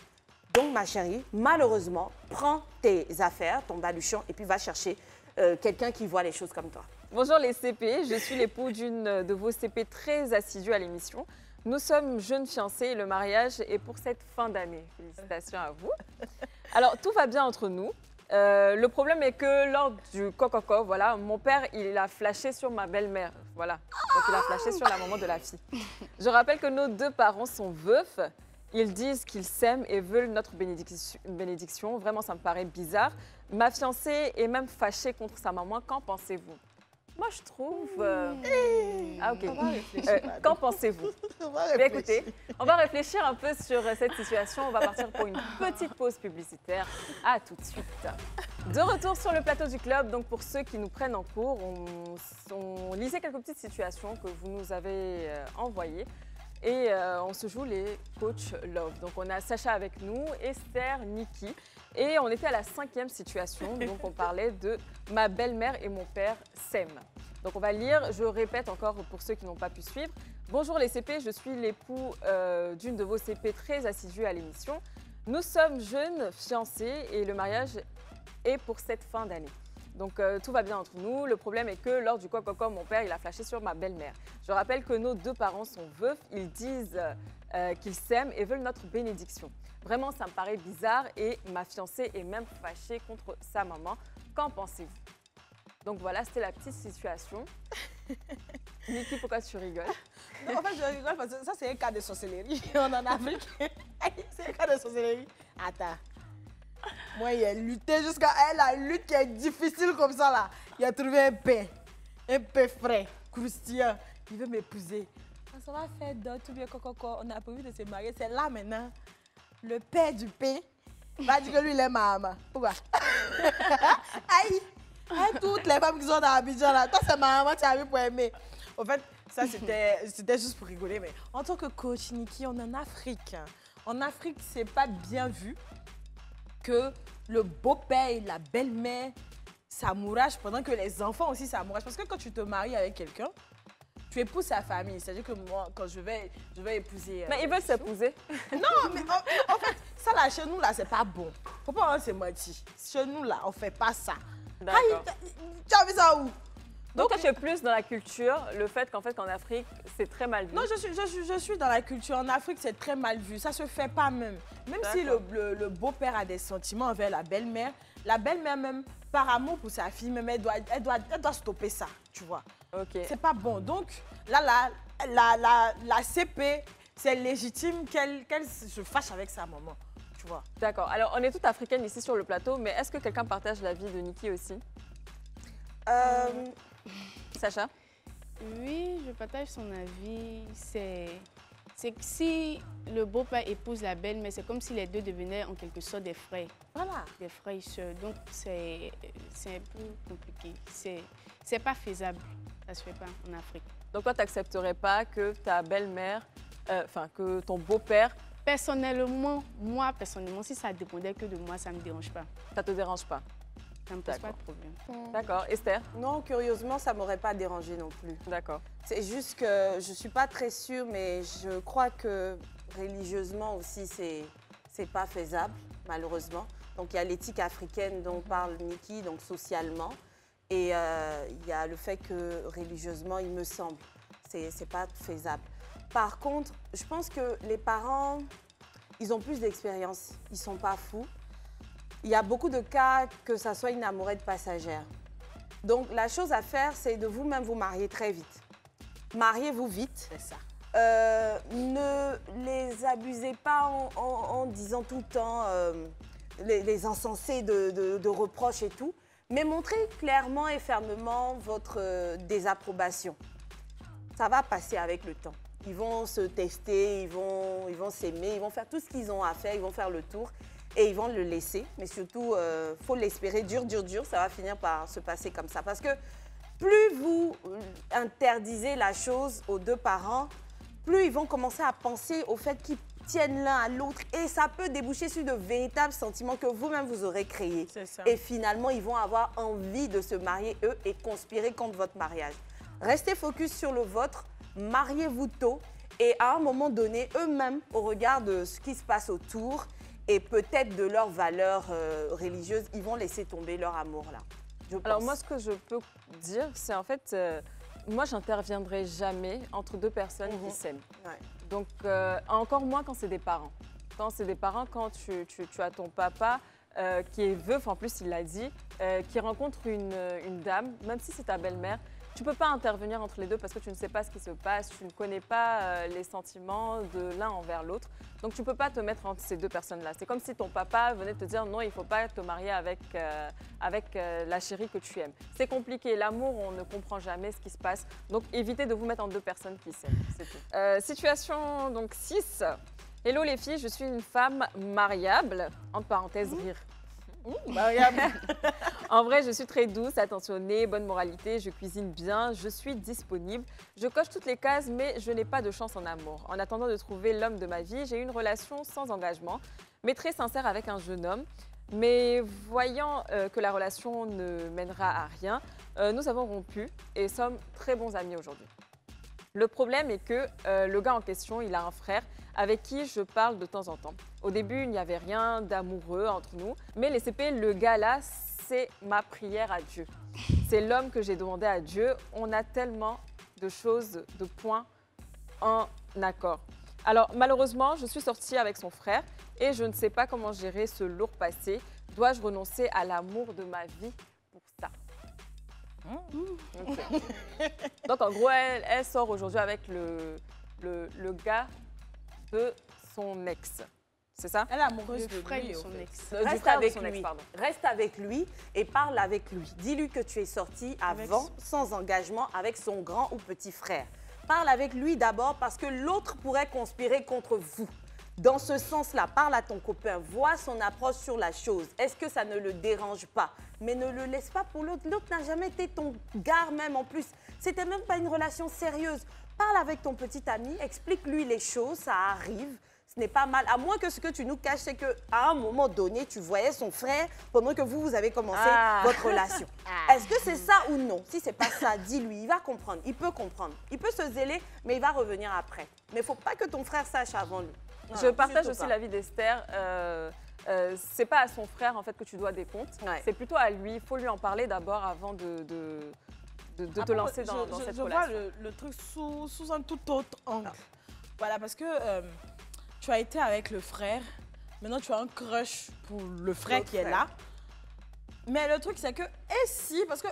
Speaker 3: Donc, ma chérie, malheureusement, prends tes affaires, ton baluchon, et puis va chercher quelqu'un qui voit les choses comme toi.
Speaker 1: Bonjour les CP, je suis l'époux d'une de vos CP très assidus à l'émission. Nous sommes jeunes fiancés et le mariage est pour cette fin d'année. Félicitations à vous. Alors, tout va bien entre nous. Le problème est que lors du coco, voilà, mon père, il a flashé sur ma belle-mère. Voilà. Donc, il a flashé sur la maman de la fille. Je rappelle que nos 2 parents sont veufs. Ils disent qu'ils s'aiment et veulent notre bénédiction. Vraiment, ça me paraît bizarre. Ma fiancée est même fâchée contre sa maman. Qu'en pensez-vous? Moi, je trouve... Ah, ok. Qu'en pensez-vous? Bien, écoutez, on va réfléchir un peu sur cette situation. On va partir pour une petite pause publicitaire. À tout de suite. De retour sur le plateau du club. Donc, pour ceux qui nous prennent en cours, on lisait quelques petites situations que vous nous avez envoyées. Et on se joue les coachs love. Donc, on a Sacha avec nous, Esther, Niki. Et on était à la 5e situation. Donc, on parlait de ma belle-mère et mon père s'aiment. Donc, on va lire. Je répète encore pour ceux qui n'ont pas pu suivre. Bonjour les CP, je suis l'époux d'une de vos CP très assidue à l'émission. Nous sommes jeunes fiancés et le mariage est pour cette fin d'année. Donc, tout va bien entre nous. Le problème est que lors du coq-coq, mon père, il a flashé sur ma belle-mère. Je rappelle que nos deux parents sont veufs. Ils disent qu'ils s'aiment et veulent notre bénédiction. Vraiment, ça me paraît bizarre et ma fiancée est même fâchée contre sa maman. Qu'en pensez-vous? Donc voilà, c'était la petite situation. Niki, pourquoi tu rigoles?
Speaker 4: Non, en fait, je rigole parce que ça, c'est un cas de sorcellerie. On en Afrique. C'est un cas de sorcellerie. Attends. Moi, il a lutté jusqu'à la lutte qui est difficile comme ça, là. Il a trouvé un pain frais, croustillant. Il veut m'épouser. Ça va faire d'autres, bien coco. On a prévu de se marier. C'est là maintenant. Le père du pain va dire que lui, il est ma maman. Pourquoi? Aïe! Toutes les femmes qui sont dans Abidjan, là. Toi, c'est ma maman, tu as vu pour aimer. En fait, ça, c'était juste pour rigoler. Mais en tant que coach, Niki, on est en Afrique. En Afrique, c'est pas bien vu que le beau-père et la belle-mère s'amouragent pendant que les enfants aussi s'amouragent. Parce que quand tu te maries avec quelqu'un, tu épouses sa famille. C'est-à-dire que moi, quand je vais épouser...
Speaker 1: Mais ils veulent s'épouser.
Speaker 4: Non, mais en fait, ça là, chez nous, là, c'est pas bon. Faut pas avoir ces moitiés. Chez nous, là, on fait pas ça.
Speaker 1: D'accord.
Speaker 4: Tu as vu ça où?
Speaker 1: Donc, toi, tu es plus dans la culture, le fait qu'en Afrique, c'est très mal vu.
Speaker 4: Non, je suis dans la culture. En Afrique, c'est très mal vu. Ça se fait pas même. Même si le beau-père a des sentiments envers la belle-mère même, par amour pour sa fille, même, elle doit stopper ça, tu vois.
Speaker 1: Ok.
Speaker 4: C'est pas bon. Donc, là, la CP, c'est légitime qu'elle se fâche avec sa maman, tu vois.
Speaker 1: D'accord. Alors, on est toutes africaines ici sur le plateau, mais est-ce que quelqu'un partage la vie de Niki aussi? Sacha?
Speaker 2: Oui, je partage son avis. C'est que si le beau-père épouse la belle-mère, c'est comme si les deux devenaient en quelque sorte des frères.
Speaker 4: Voilà.
Speaker 2: Des frères et sœurs. Donc, c'est un peu compliqué. C'est pas faisable. Ça se fait pas en Afrique.
Speaker 1: Donc, toi, tu n'accepterais pas que ta belle-mère, que ton beau-père...
Speaker 2: Personnellement, si ça dépendait que de moi, ça ne me dérange pas.
Speaker 1: Ça te dérange pas?
Speaker 2: Ça ne me pose pas de problème.
Speaker 1: D'accord. Esther?
Speaker 3: Non, curieusement, ça ne m'aurait pas dérangé non plus.
Speaker 1: D'accord.
Speaker 3: C'est juste que je ne suis pas très sûre, mais je crois que religieusement aussi, c'est pas faisable, malheureusement. Donc, il y a l'éthique africaine dont parle Niki, donc socialement. Et il y a le fait que religieusement, il me semble, c'est pas faisable. Par contre, je pense que les parents, ils ont plus d'expérience. Ils ne sont pas fous. Il y a beaucoup de cas que ça soit une amourette passagère. Donc, la chose à faire, c'est de vous-même vous marier très vite. Mariez-vous vite.
Speaker 4: C'est ça.
Speaker 3: Ne les abusez pas en disant tout le temps les insensés de reproches et tout, mais montrez clairement et fermement votre désapprobation. Ça va passer avec le temps. Ils vont se tester, ils vont s'aimer, ils vont faire tout ce qu'ils ont à faire, ils vont faire le tour. Et ils vont le laisser, mais surtout, il faut l'espérer dur, ça va finir par se passer comme ça. Parce que plus vous interdisez la chose aux deux parents, plus ils vont commencer à penser au fait qu'ils tiennent l'un à l'autre et ça peut déboucher sur de véritables sentiments que vous-même vous aurez créés.
Speaker 4: C'est ça.
Speaker 3: Et finalement, ils vont avoir envie de se marier eux et conspirer contre votre mariage. Restez focus sur le vôtre, mariez-vous tôt et à un moment donné, eux-mêmes, au regard de ce qui se passe autour, et peut-être de leurs valeurs religieuses, ils vont laisser tomber leur amour là.
Speaker 1: Alors moi, ce que je peux dire, c'est en fait, moi, j'interviendrai jamais entre deux personnes qui s'aiment.
Speaker 3: Ouais.
Speaker 1: Donc, encore moins quand c'est des parents. Quand c'est des parents, quand tu as ton papa qui est veuf, en plus, il l'a dit, qui rencontre une dame, même si c'est ta belle-mère, tu ne peux pas intervenir entre les deux parce que tu ne sais pas ce qui se passe, tu ne connais pas les sentiments de l'un envers l'autre. Donc, tu ne peux pas te mettre entre ces deux personnes-là. C'est comme si ton papa venait te dire non, il ne faut pas te marier avec la chérie que tu aimes. C'est compliqué. L'amour, on ne comprend jamais ce qui se passe. Donc, évitez de vous mettre entre deux personnes qui s'aiment. C'est tout. Situation donc 6. Hello les filles, je suis une femme mariable. Entre parenthèses, rire.
Speaker 4: Mariable.
Speaker 1: En vrai, je suis très douce, attentionnée, bonne moralité, je cuisine bien, je suis disponible. Je coche toutes les cases, mais je n'ai pas de chance en amour. En attendant de trouver l'homme de ma vie, j'ai eu une relation sans engagement, mais très sincère avec un jeune homme. Mais voyant que la relation ne mènera à rien, nous avons rompu et sommes très bons amis aujourd'hui. Le problème est que le gars en question, il a un frère avec qui je parle de temps en temps. Au début, il n'y avait rien d'amoureux entre nous, mais les CP, le gars là, c'est ma prière à Dieu. C'est l'homme que j'ai demandé à Dieu. On a tellement de choses, de points en accord. Alors malheureusement, je suis sortie avec son frère et je ne sais pas comment gérer ce lourd passé. Dois-je renoncer à l'amour de ma vie pour ça? Okay. Donc en gros, elle sort aujourd'hui avec le gars de son ex. C'est ça?
Speaker 4: Elle est amoureuse de
Speaker 2: frère
Speaker 4: lui,
Speaker 2: de son ex.
Speaker 3: Reste avec lui. Reste avec lui et parle avec lui. Dis-lui que tu es sortie avant, sans engagement, avec son grand ou petit frère. Parle avec lui d'abord parce que l'autre pourrait conspirer contre vous. Dans ce sens-là, parle à ton copain, vois son approche sur la chose. Est-ce que ça ne le dérange pas? Mais ne le laisse pas pour l'autre. L'autre n'a jamais été ton gars même en plus. C'était même pas une relation sérieuse. Parle avec ton petit ami, explique-lui les choses, ça arrive. Ce n'est pas mal, à moins que ce que tu nous caches, c'est qu'à un moment donné, tu voyais son frère pendant que vous avez commencé votre relation. Est-ce que c'est ça ou non? Si ce n'est pas ça, dis-lui, il va comprendre, il peut comprendre. Il peut se zéler, mais il va revenir après. Mais il ne faut pas que ton frère sache avant lui.
Speaker 1: Je partage aussi l'avis d'Esther. C'est pas à son frère en fait que tu dois des comptes. C'est plutôt à lui. Il faut lui en parler d'abord avant de te lancer dans cette relation.
Speaker 4: Je vois le truc sous un tout autre angle. Voilà, parce que tu as été avec le frère. Maintenant, tu as un crush pour le frère qui est là. Mais le truc, c'est que, et si, parce que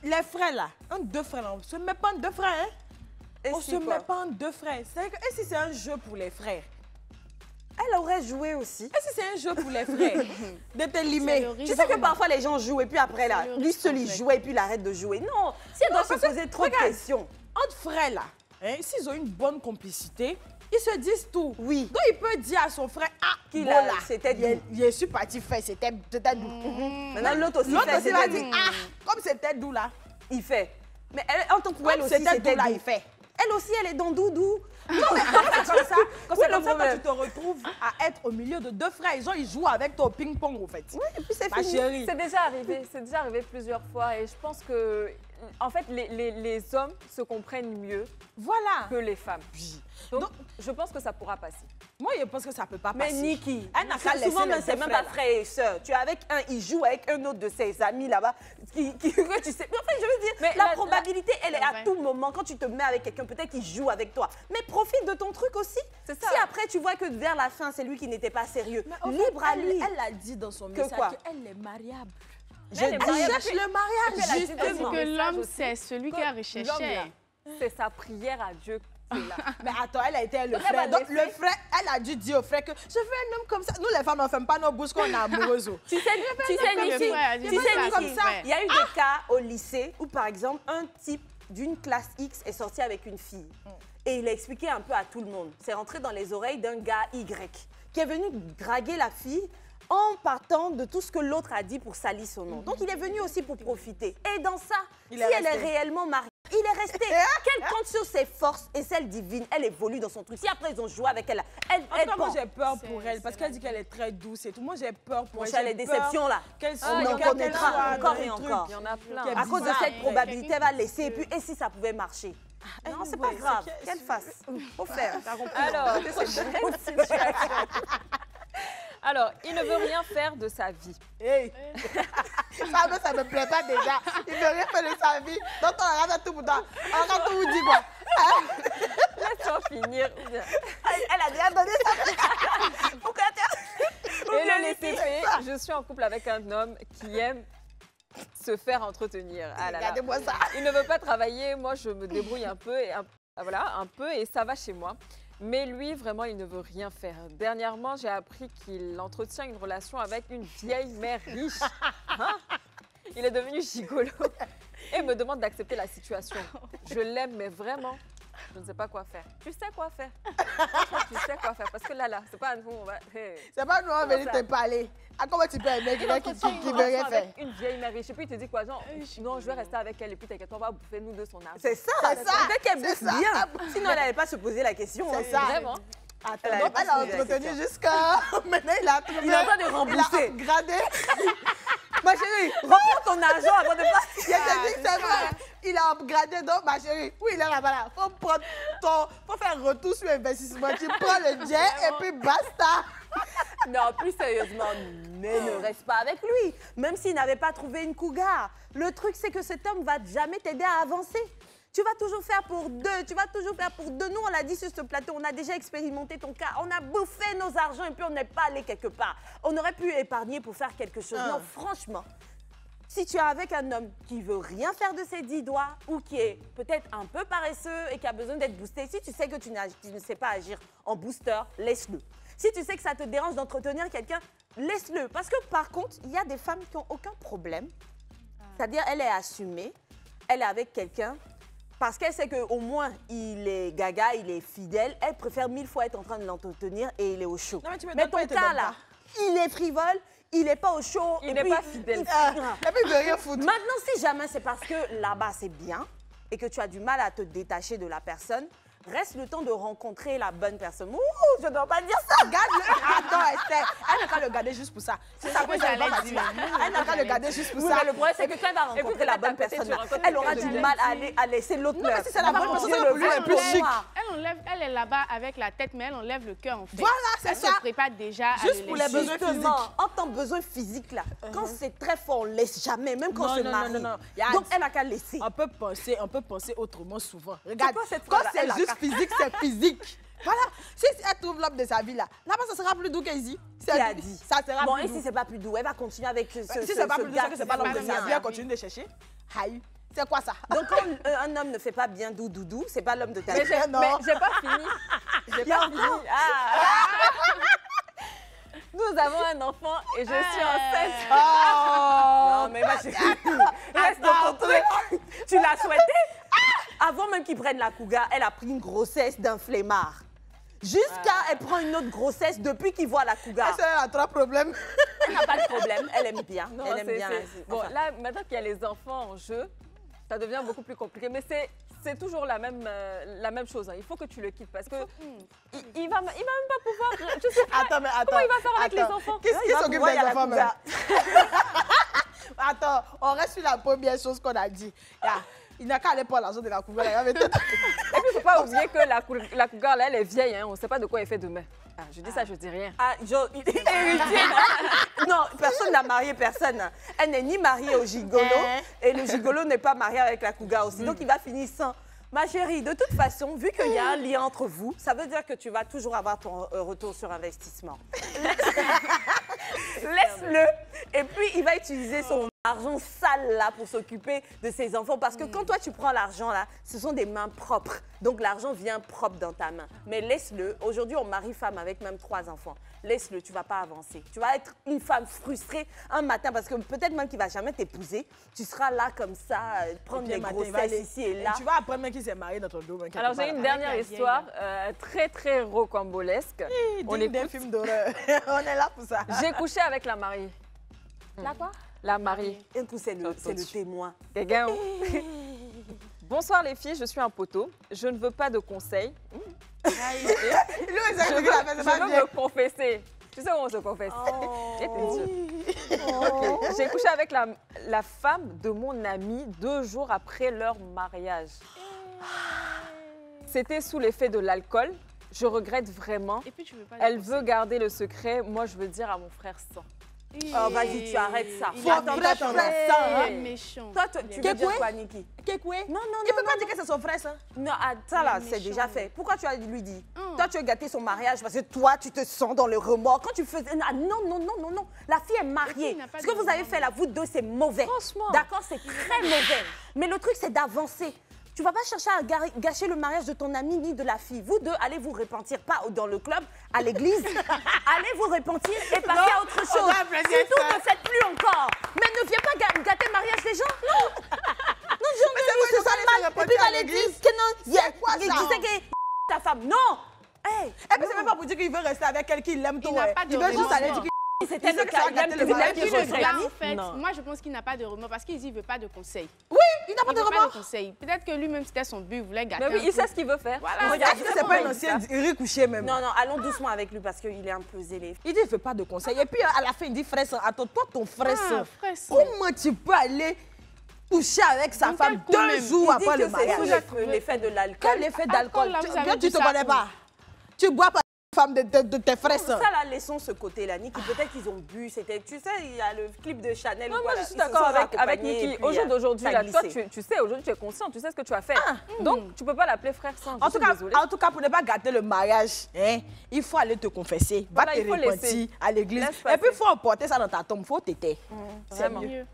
Speaker 4: les frères là, deux frères là, on ne se met pas en deux frères, hein? On ne se met pas en deux frères. C'est-à-dire que, et si c'est un jeu pour les frères?
Speaker 3: Elle aurait joué aussi.
Speaker 4: Et si c'est un jeu pour les frères? De te limer.
Speaker 3: Tu sais que parfois les gens jouent et puis après là, lui seul il joue et puis il arrête de jouer. Non, si elle doit se poser trop de questions.
Speaker 4: Entre frères là, hein, s'ils ont une bonne complicité, ils se disent tout.
Speaker 3: Oui.
Speaker 4: Donc il peut dire à son frère, je suis parti faire, c'était doux.
Speaker 3: Maintenant l'autre aussi fait,
Speaker 4: va dire, comme c'était doux là.
Speaker 3: Il fait. Mais elle, en tant que elle aussi, c'était doux.
Speaker 4: Il fait.
Speaker 3: Elle aussi, elle est dans doudou.
Speaker 4: Non, mais quand c'est comme ça, quand tu te retrouves à être au milieu de deux frères, ils jouent avec toi au ping-pong, en fait.
Speaker 3: Oui, et puis c'est fini.
Speaker 4: Chérie.
Speaker 1: C'est déjà arrivé plusieurs fois et je pense que, en fait, les hommes se comprennent mieux que les femmes. Donc, je pense que ça pourra passer.
Speaker 4: Moi, je pense que ça ne peut pas passer.
Speaker 3: Mais Niki, souvent, c'est même pas frère et soeur. Tu es avec un, il joue avec un autre de ses amis là-bas. Tu sais. Mais en fait, je veux dire, mais la probabilité, elle est à tout moment. Quand tu te mets avec quelqu'un, peut-être qu'il joue avec toi. Mais profite de ton truc aussi. C'est ça. Si après, tu vois que vers la fin, c'est lui qui n'était pas sérieux, libre à lui.
Speaker 4: Elle a dit dans son message qu'elle est mariable.
Speaker 3: Je cherche
Speaker 4: le mariage.
Speaker 2: Justement. Que l'homme, c'est celui qui a recherché.
Speaker 1: C'est sa prière à Dieu.
Speaker 4: Mais attends, elle a été le frère. Donc, le frère, elle a dû dire au frère que je veux un homme comme ça. Nous, les femmes, on ne fait pas nos bouches quand on est amoureuses.
Speaker 3: Tu sais, Niki, comme ça, il y a eu des cas au lycée où, par exemple, un type d'une classe X est sorti avec une fille. Et il a expliqué un peu à tout le monde. C'est rentré dans les oreilles d'un gars Y qui est venu draguer la fille en partant de tout ce que l'autre a dit pour salir son nom. Donc, il est venu aussi pour profiter. Et dans ça, si elle est réellement mariée, il est resté. Qu'elle compte sur ses forces et celles divines, elle évolue dans son truc. Si après, ils ont joué avec elle,
Speaker 4: moi, j'ai peur pour elle parce qu'elle dit qu'elle est très douce et tout. Moi, j'ai peur pour elle.
Speaker 3: Les déceptions, là.
Speaker 4: On en
Speaker 3: connaîtra encore et encore.
Speaker 1: Il y en a plein.
Speaker 3: À cause de cette probabilité, elle va laisser. Et puis, et si ça pouvait marcher? Non, c'est pas grave. Qu'elle fasse. Faut faire.
Speaker 1: Alors, alors, il ne veut rien faire de sa vie.
Speaker 4: Hey. Ça me plaît pas déjà. Il ne veut rien faire de sa vie. Donc, on regarde tout le temps. On regarde tout vous dit quoi.
Speaker 1: Laisse-moi finir.
Speaker 3: Elle a déjà donné ça.
Speaker 1: Et le CP, je suis en couple avec un homme qui aime se faire entretenir. Ah là là.
Speaker 3: Regardez-moi ça.
Speaker 1: Il ne veut pas travailler, moi je me débrouille un peu, et ça va chez moi. Mais lui, vraiment, il ne veut rien faire. Dernièrement, j'ai appris qu'il entretient une relation avec une vieille mère riche. Hein? Il est devenu gigolo et me demande d'accepter la situation. Je l'aime, mais vraiment, je ne sais pas quoi faire. Tu sais quoi faire? Tu sais quoi faire? Parce que là, c'est pas nous.
Speaker 10: C'est pas nous, on va venir te parler. Ah, comment tu peux aimer quelqu'un qui veut rien faire?
Speaker 1: Avec une vieille mère riche. Et puis il te dit quoi? Genre, non, je vais rester avec elle et puis t'inquiète, on va bouffer nous deux son argent.
Speaker 3: C'est ça. Peut-être qu'elle bouffe bien. Sinon, elle n'allait pas se poser la question.
Speaker 10: C'est ça.
Speaker 1: Vraiment.
Speaker 10: Attends, donc elle a entretenu jusqu'à... Maintenant, il a trouvé...
Speaker 3: Il est en train de rembourser.
Speaker 10: Il a gradé.
Speaker 3: Ma chérie, reprends ton argent avant de partir.
Speaker 10: Je te dis que c'est vrai. Il a upgradé, donc ma chérie, oui, il est là-bas. Là. Faut faire un retour sur investissement. Tu prends le jet et puis basta.
Speaker 3: Non, plus sérieusement, ne reste pas avec lui. Même s'il n'avait pas trouvé une cougar. Le truc, c'est que cet homme va jamais t'aider à avancer. Tu vas toujours faire pour deux, tu vas toujours faire pour deux. Nous, on l'a dit sur ce plateau, on a déjà expérimenté ton cas. On a bouffé nos argents et puis on n'est pas allé quelque part. On aurait pu épargner pour faire quelque chose. Non, franchement, si tu es avec un homme qui veut rien faire de ses 10 doigts ou qui est peut-être un peu paresseux et qui a besoin d'être boosté, si tu sais que tu ne sais pas agir en booster, laisse-le. Si tu sais que ça te dérange d'entretenir quelqu'un, laisse-le. Parce que par contre, il y a des femmes qui n'ont aucun problème. C'est-à-dire, elle est assumée, elle est avec quelqu'un. Parce qu'elle sait qu'au moins, il est gaga, il est fidèle. Elle préfère 1000 fois être en train de l'entretenir et il est au chaud.
Speaker 10: Non,
Speaker 3: mais ton cas, là, il est frivole, il n'est pas au chaud.
Speaker 1: Il n'est pas fidèle.
Speaker 10: Et puis, il veut rien foutre.
Speaker 3: Maintenant, si jamais c'est parce que là-bas, c'est bien et que tu as du mal à te détacher de la personne, reste le temps de rencontrer la bonne personne. Ouh, je ne dois pas dire ça.
Speaker 10: Regarde-le. Attends, Esther. Elle n'a qu'à le garder juste pour ça. Si ça peut, elle n'a qu'à le garder juste pour
Speaker 3: Oui,
Speaker 10: ça.
Speaker 3: mais le problème, c'est que quand elle va rencontrer la bonne personne, elle aura du mal à laisser l'autre.
Speaker 10: Non, mais si c'est la bonne personne, c'est plus le plus chic.
Speaker 2: Elle est là-bas avec la tête, mais elle enlève le cœur en fait.
Speaker 10: Voilà, c'est ça.
Speaker 2: Elle se prépare déjà
Speaker 10: Juste pour les besoins physiques.
Speaker 3: En tant que besoin physique, là, quand c'est très fort, on ne laisse jamais, même quand on se marie.
Speaker 10: Non.
Speaker 3: Donc, elle n'a qu'à laisser.
Speaker 10: On peut penser autrement souvent. Regarde,
Speaker 3: quoi cette
Speaker 10: quand
Speaker 3: phrase-là?
Speaker 10: c'est
Speaker 3: Elle a
Speaker 10: juste
Speaker 3: qu'à-
Speaker 10: physique, c'est physique. Voilà. Si elle trouve l'homme de sa vie, là-bas, ça sera plus doux qu'ici.
Speaker 3: Qui a dit?
Speaker 10: Ça sera
Speaker 3: Bon,
Speaker 10: plus
Speaker 3: et
Speaker 10: doux.
Speaker 3: si c'est pas plus doux, elle va continuer avec ce
Speaker 10: Si c'est pas plus doux,
Speaker 3: gars
Speaker 10: c'est que c'est pas l'homme de sa vie. Elle continue de chercher. Aïe. C'est quoi ça?
Speaker 3: Donc, quand un homme ne fait pas bien doudou, c'est pas l'homme de ta vie.
Speaker 1: Mais j'ai pas fini. J'ai pas fini. Nous avons un enfant et je suis enceinte.
Speaker 3: Non, mais ma chérie, reste dans ton truc. Tu l'as souhaité? Avant même qu'il prenne la cougar, elle a pris une grossesse d'un flemmard. Jusqu'à elle prend une autre grossesse depuis qu'il voit la cougar.
Speaker 10: Est-ce qu'elle a trois problèmes?
Speaker 3: Elle n'a pas de problème, elle aime bien.
Speaker 1: Non,
Speaker 3: elle aime bien.
Speaker 1: Bon,
Speaker 3: Enfin,
Speaker 1: là, maintenant qu'il y a les enfants en jeu, ça devient beaucoup plus compliqué. Mais c'est toujours la même chose. Hein. Il faut que tu le quittes parce que il va même pas pouvoir. Je sais pas.
Speaker 10: Attends, mais attends.
Speaker 1: Comment il va faire avec les enfants?
Speaker 10: Qui s'occupe
Speaker 3: pouvoir,
Speaker 10: des
Speaker 3: il y a la
Speaker 10: enfants,
Speaker 3: cougar.
Speaker 10: Attends, on reste sur la première chose qu'on a dit. Il n'a qu'à aller prendre l'argent de la cougar.
Speaker 1: Et puis, il ne faut pas oublier que la cougar, là, elle est vieille. Hein. On ne sait pas de quoi elle fait demain. Ah, je dis ça, je dis rien.
Speaker 3: Ah, genre, non, personne n'a marié personne. Elle n'est ni mariée au gigolo et le gigolo n'est pas marié avec la cougar aussi. Donc, il va finir sans. Ma chérie, de toute façon, vu qu'il y a un lien entre vous, ça veut dire que tu vas toujours avoir ton retour sur investissement. Laisse-le. Et puis, il va utiliser son argent sale là pour s'occuper de ses enfants. Parce que quand toi, tu prends l'argent là, ce sont des mains propres. Donc, l'argent vient propre dans ta main. Mais laisse-le. Aujourd'hui, on marie femme avec même 3 enfants. Laisse-le, tu ne vas pas avancer. Tu vas être une femme frustrée un matin parce que peut-être même qu'il ne va jamais t'épouser. Tu seras là comme ça, prendre des grossesses ici et là.
Speaker 10: Tu vas apprendre même qu'il s'est marié dans ton dos.
Speaker 1: Alors, j'ai une dernière histoire très, très rocambolesque.
Speaker 10: On est des films d'horreur. On est là pour ça.
Speaker 1: J'ai couché avec la mariée.
Speaker 3: La quoi?
Speaker 1: La mariée.
Speaker 3: Et tout, c'est le témoin.
Speaker 1: Quelqu'un. Bonsoir les filles, je suis un poteau. Je ne veux pas de conseils. Je veux me confesser. Tu sais où on se confesse? Okay. J'ai couché avec la femme de mon ami 2 jours après leur mariage. C'était sous l'effet de l'alcool. Je regrette vraiment.
Speaker 2: Et puis, tu veux pas
Speaker 1: Elle veut garder le secret. Moi, je veux dire à mon frère sans.
Speaker 5: Oh, vas-y, tu arrêtes ça.
Speaker 10: Faut vrai ton sang.
Speaker 2: Il est méchant.
Speaker 5: Toi, tu veux dire quoi, Niki?
Speaker 10: Kekwe?
Speaker 5: Non, non,
Speaker 10: Il peut
Speaker 5: non,
Speaker 10: pas
Speaker 5: non.
Speaker 10: dire que c'est son frère, ça.
Speaker 5: Non, ça là, c'est déjà fait. Pourquoi tu as lui dit? Toi, tu as gâté son mariage parce que toi, tu te sens dans le remords. Quand tu faisais... Ah, non, non, non, non, non. La fille est mariée. Ce que vous avez fait là, vous deux, c'est mauvais.
Speaker 1: Franchement.
Speaker 5: D'accord, c'est très mauvais. Mais le truc, c'est d'avancer. Tu vas pas chercher à gâcher le mariage de ton ami ni de la fille. Vous deux, allez vous repentir, pas dans le club, à l'église. Allez vous repentir et passer à autre chose. Surtout, ne faites plus encore. Mais ne viens pas gâter le mariage des gens. Non. Non, je me sens mal. Et puis à l'église, que non,
Speaker 10: quoi ça?
Speaker 5: tu sais que ta femme. Non. Hey.
Speaker 10: Eh ben, c'est même pas pour dire qu'il veut rester avec elle, qu'il l'aime
Speaker 2: Il
Speaker 10: trop.
Speaker 2: n'a pas de
Speaker 10: Il veut juste aller dire
Speaker 5: c'était le cas.
Speaker 2: En fait, moi je pense qu'il n'a pas de remords parce qu'il dit qu'il ne veut pas de conseils.
Speaker 10: Oui, il n'a pas
Speaker 2: Il
Speaker 10: de
Speaker 2: veut pas de
Speaker 10: remords.
Speaker 2: conseils. Peut-être que lui-même c'était son but, il voulait gâter.
Speaker 1: Mais oui, il sait ce qu'il veut faire.
Speaker 2: Voilà.
Speaker 10: Est-ce que c'est pas un ancien recouché même?
Speaker 5: Non, non, allons doucement avec lui parce qu'il est un peu zélé.
Speaker 10: Il dit qu'il ne veut pas de conseils. Et puis à la fin, il dit frère, attends, toi, ton frère,
Speaker 2: Comment
Speaker 10: tu peux aller coucher avec sa femme 2 jours après le mariage?
Speaker 5: C'est l'effet de l'alcool.
Speaker 10: Quel effet d'alcool?
Speaker 2: Alcool,
Speaker 10: Tu ne te connais pas. Tu bois pas la femme de tes frères.
Speaker 5: Ça là, laissons ce côté-là. Niki, peut-être qu'ils ont bu. C'était, tu sais, il y a le clip de Chanel.
Speaker 1: Non, moi, je suis d'accord avec Niki. Au jour d'aujourd'hui, là, toi, tu sais, aujourd'hui, tu es conscient, tu sais ce que tu as fait. Donc, tu ne peux pas l'appeler frère sans.
Speaker 10: En tout cas, pour ne pas gâter le mariage, hein, il faut aller te confesser,
Speaker 1: Voilà,
Speaker 10: va te repentir à l'église. Et puis, il faut emporter ça dans ta tombe. Il faut t'éteindre.
Speaker 1: C'est mieux.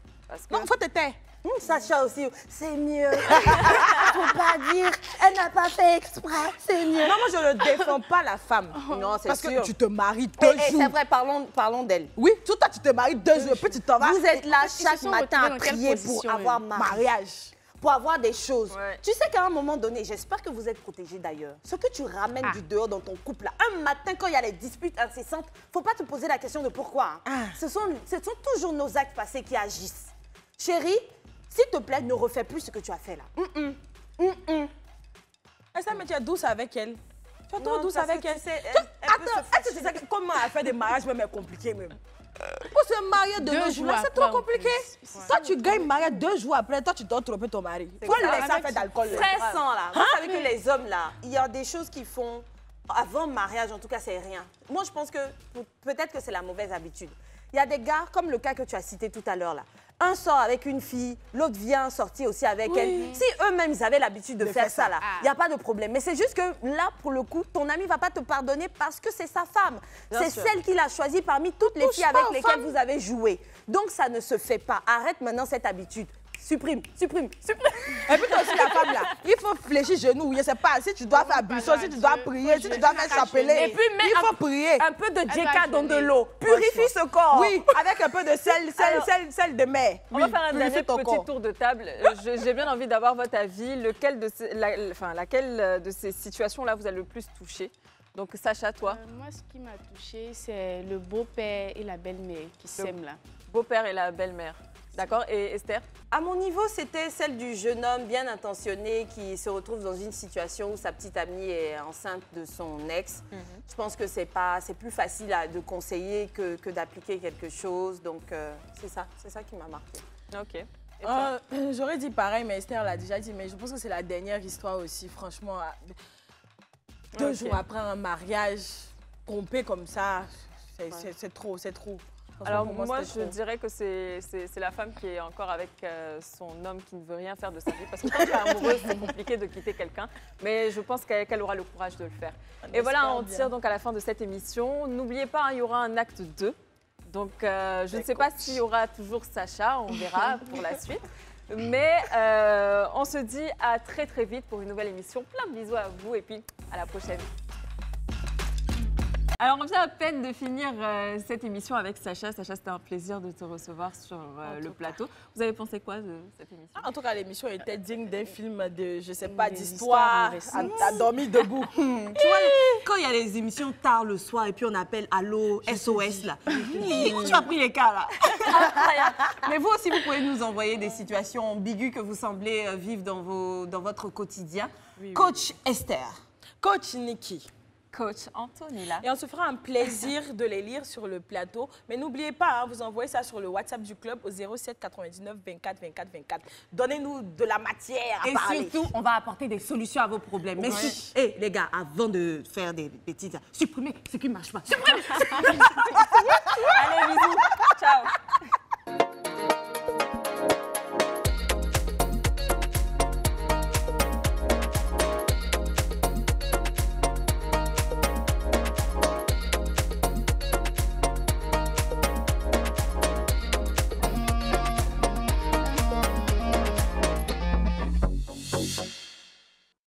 Speaker 10: Non, il faut t'éteindre.
Speaker 5: Sacha aussi, c'est mieux. Faut pas dire, elle n'a pas fait exprès, c'est mieux.
Speaker 10: Non, moi, je ne défends pas la femme.
Speaker 5: Non, c'est
Speaker 10: parce
Speaker 5: sûr.
Speaker 10: que tu te maries 2 jours.
Speaker 5: C'est vrai, parlons d'elle.
Speaker 10: Oui, tout toi, tu te maries 2 jours, puis tu t'en vas.
Speaker 5: Vous êtes là chaque
Speaker 2: sont
Speaker 5: matin à
Speaker 2: retrouvés dans quelle
Speaker 5: prier pour
Speaker 2: position,
Speaker 5: avoir
Speaker 10: mariage.
Speaker 5: Pour avoir des choses.
Speaker 1: Ouais.
Speaker 5: Tu sais qu'à un moment donné, j'espère que vous êtes protégés d'ailleurs. Ce que tu ramènes du dehors dans ton couple, là, un matin, quand il y a les disputes incessantes, faut pas te poser la question de pourquoi. Hein. Ce sont toujours nos actes passés qui agissent. Chérie, s'il te plaît, ne refais plus ce que tu as fait là.
Speaker 10: Ça, mais tu es douce avec elle. Tu es trop
Speaker 5: Non,
Speaker 10: douce
Speaker 5: parce
Speaker 10: avec
Speaker 5: que
Speaker 10: elle.
Speaker 5: tu sais,
Speaker 10: Attends, est-ce que tu sais comment elle fait des mariages même est compliqué même? Pour se marier de 2 jours, c'est trop compliqué. Toi, tu gagnes marié 2 jours après, toi, tu dois tromper ton mari. Faut laisser faire d'alcool.
Speaker 5: Stressant là. Vous savez que les hommes là, il y a des choses qu'ils font avant le mariage, en tout cas, c'est rien. Moi, je pense que peut-être que c'est la mauvaise habitude. Il y a des gars, comme le cas que tu as cité tout à l'heure là. Un sort avec une fille, l'autre vient sortir aussi avec elle. Si eux-mêmes, ils avaient l'habitude de faire ça, là, il n'y a pas de problème. Mais c'est juste que là, pour le coup, ton ami ne va pas te pardonner parce que c'est sa femme. C'est celle qu'il a choisie parmi toutes les filles avec lesquelles vous avez joué. Donc, ça ne se fait pas. Arrête maintenant cette habitude. Supprime. Et puis
Speaker 10: toi aussi, la femme là, il faut fléchir genou. Je ne sais pas, si tu dois faire ablution, si tu dois prier, si tu dois faire chapelet.
Speaker 5: Et puis,
Speaker 10: il faut prier.
Speaker 5: Un peu de djeka dans de l'eau. Purifie ce corps.
Speaker 10: Oui, avec un peu de sel de mer.
Speaker 1: On va faire un dernier petit tour de table. J'ai bien envie d'avoir votre avis. Laquelle de ces situations-là vous a le plus touché? Donc, Sacha, toi?
Speaker 2: Moi, ce qui m'a touchée, c'est le beau-père et la belle-mère qui s'aiment là.
Speaker 1: Beau-père et la belle-mère. D'accord. Et Esther?
Speaker 5: À mon niveau, c'était celle du jeune homme bien intentionné qui se retrouve dans une situation où sa petite amie est enceinte de son ex. Je pense que c'est plus facile de conseiller que d'appliquer quelque chose. Donc, c'est ça qui m'a marqué.
Speaker 1: Ok.
Speaker 4: J'aurais dit pareil, mais Esther l'a déjà dit, mais je pense que c'est la dernière histoire aussi, franchement. 2 jours après un mariage, trompé comme ça, c'est trop.
Speaker 1: Alors moi, je dirais que c'est la femme qui est encore avec son homme qui ne veut rien faire de sa vie. Parce que quand tu es amoureuse, c'est compliqué de quitter quelqu'un. Mais je pense qu'elle aura le courage de le faire. Et voilà, on tire donc à la fin de cette émission. N'oubliez pas, il y aura un acte 2. Donc je ne sais pas s'il y aura toujours Sacha, on verra pour la suite. Mais on se dit à très très vite pour une nouvelle émission. Plein de bisous à vous et puis à la prochaine. Alors, on vient à peine de finir cette émission avec Sacha. Sacha, c'était un plaisir de te recevoir sur le plateau. Vous avez pensé quoi de cette émission?
Speaker 4: En tout cas, l'émission était digne d'un film de, je sais pas, d'histoire. T'as dormi debout.
Speaker 3: Tu vois, quand il y a les émissions tard le soir et puis on appelle Allo, SOS là. Où tu as pris les cas là? Mais vous aussi, vous pouvez nous envoyer des situations ambiguës que vous semblez vivre dans votre quotidien. Coach Esther.
Speaker 4: Coach Niki.
Speaker 1: coach Anthony là.
Speaker 4: Et on se fera un plaisir de les lire sur le plateau. Mais n'oubliez pas, vous envoyez ça sur le WhatsApp du club au 07 99 24 24 24. Donnez-nous de la matière à parler.
Speaker 10: Et surtout, on va apporter des solutions à vos problèmes. Mais si, les gars, avant de faire des bêtises, supprimez ce qui ne marche pas. Supprimez.
Speaker 1: Allez, bisous. Ciao.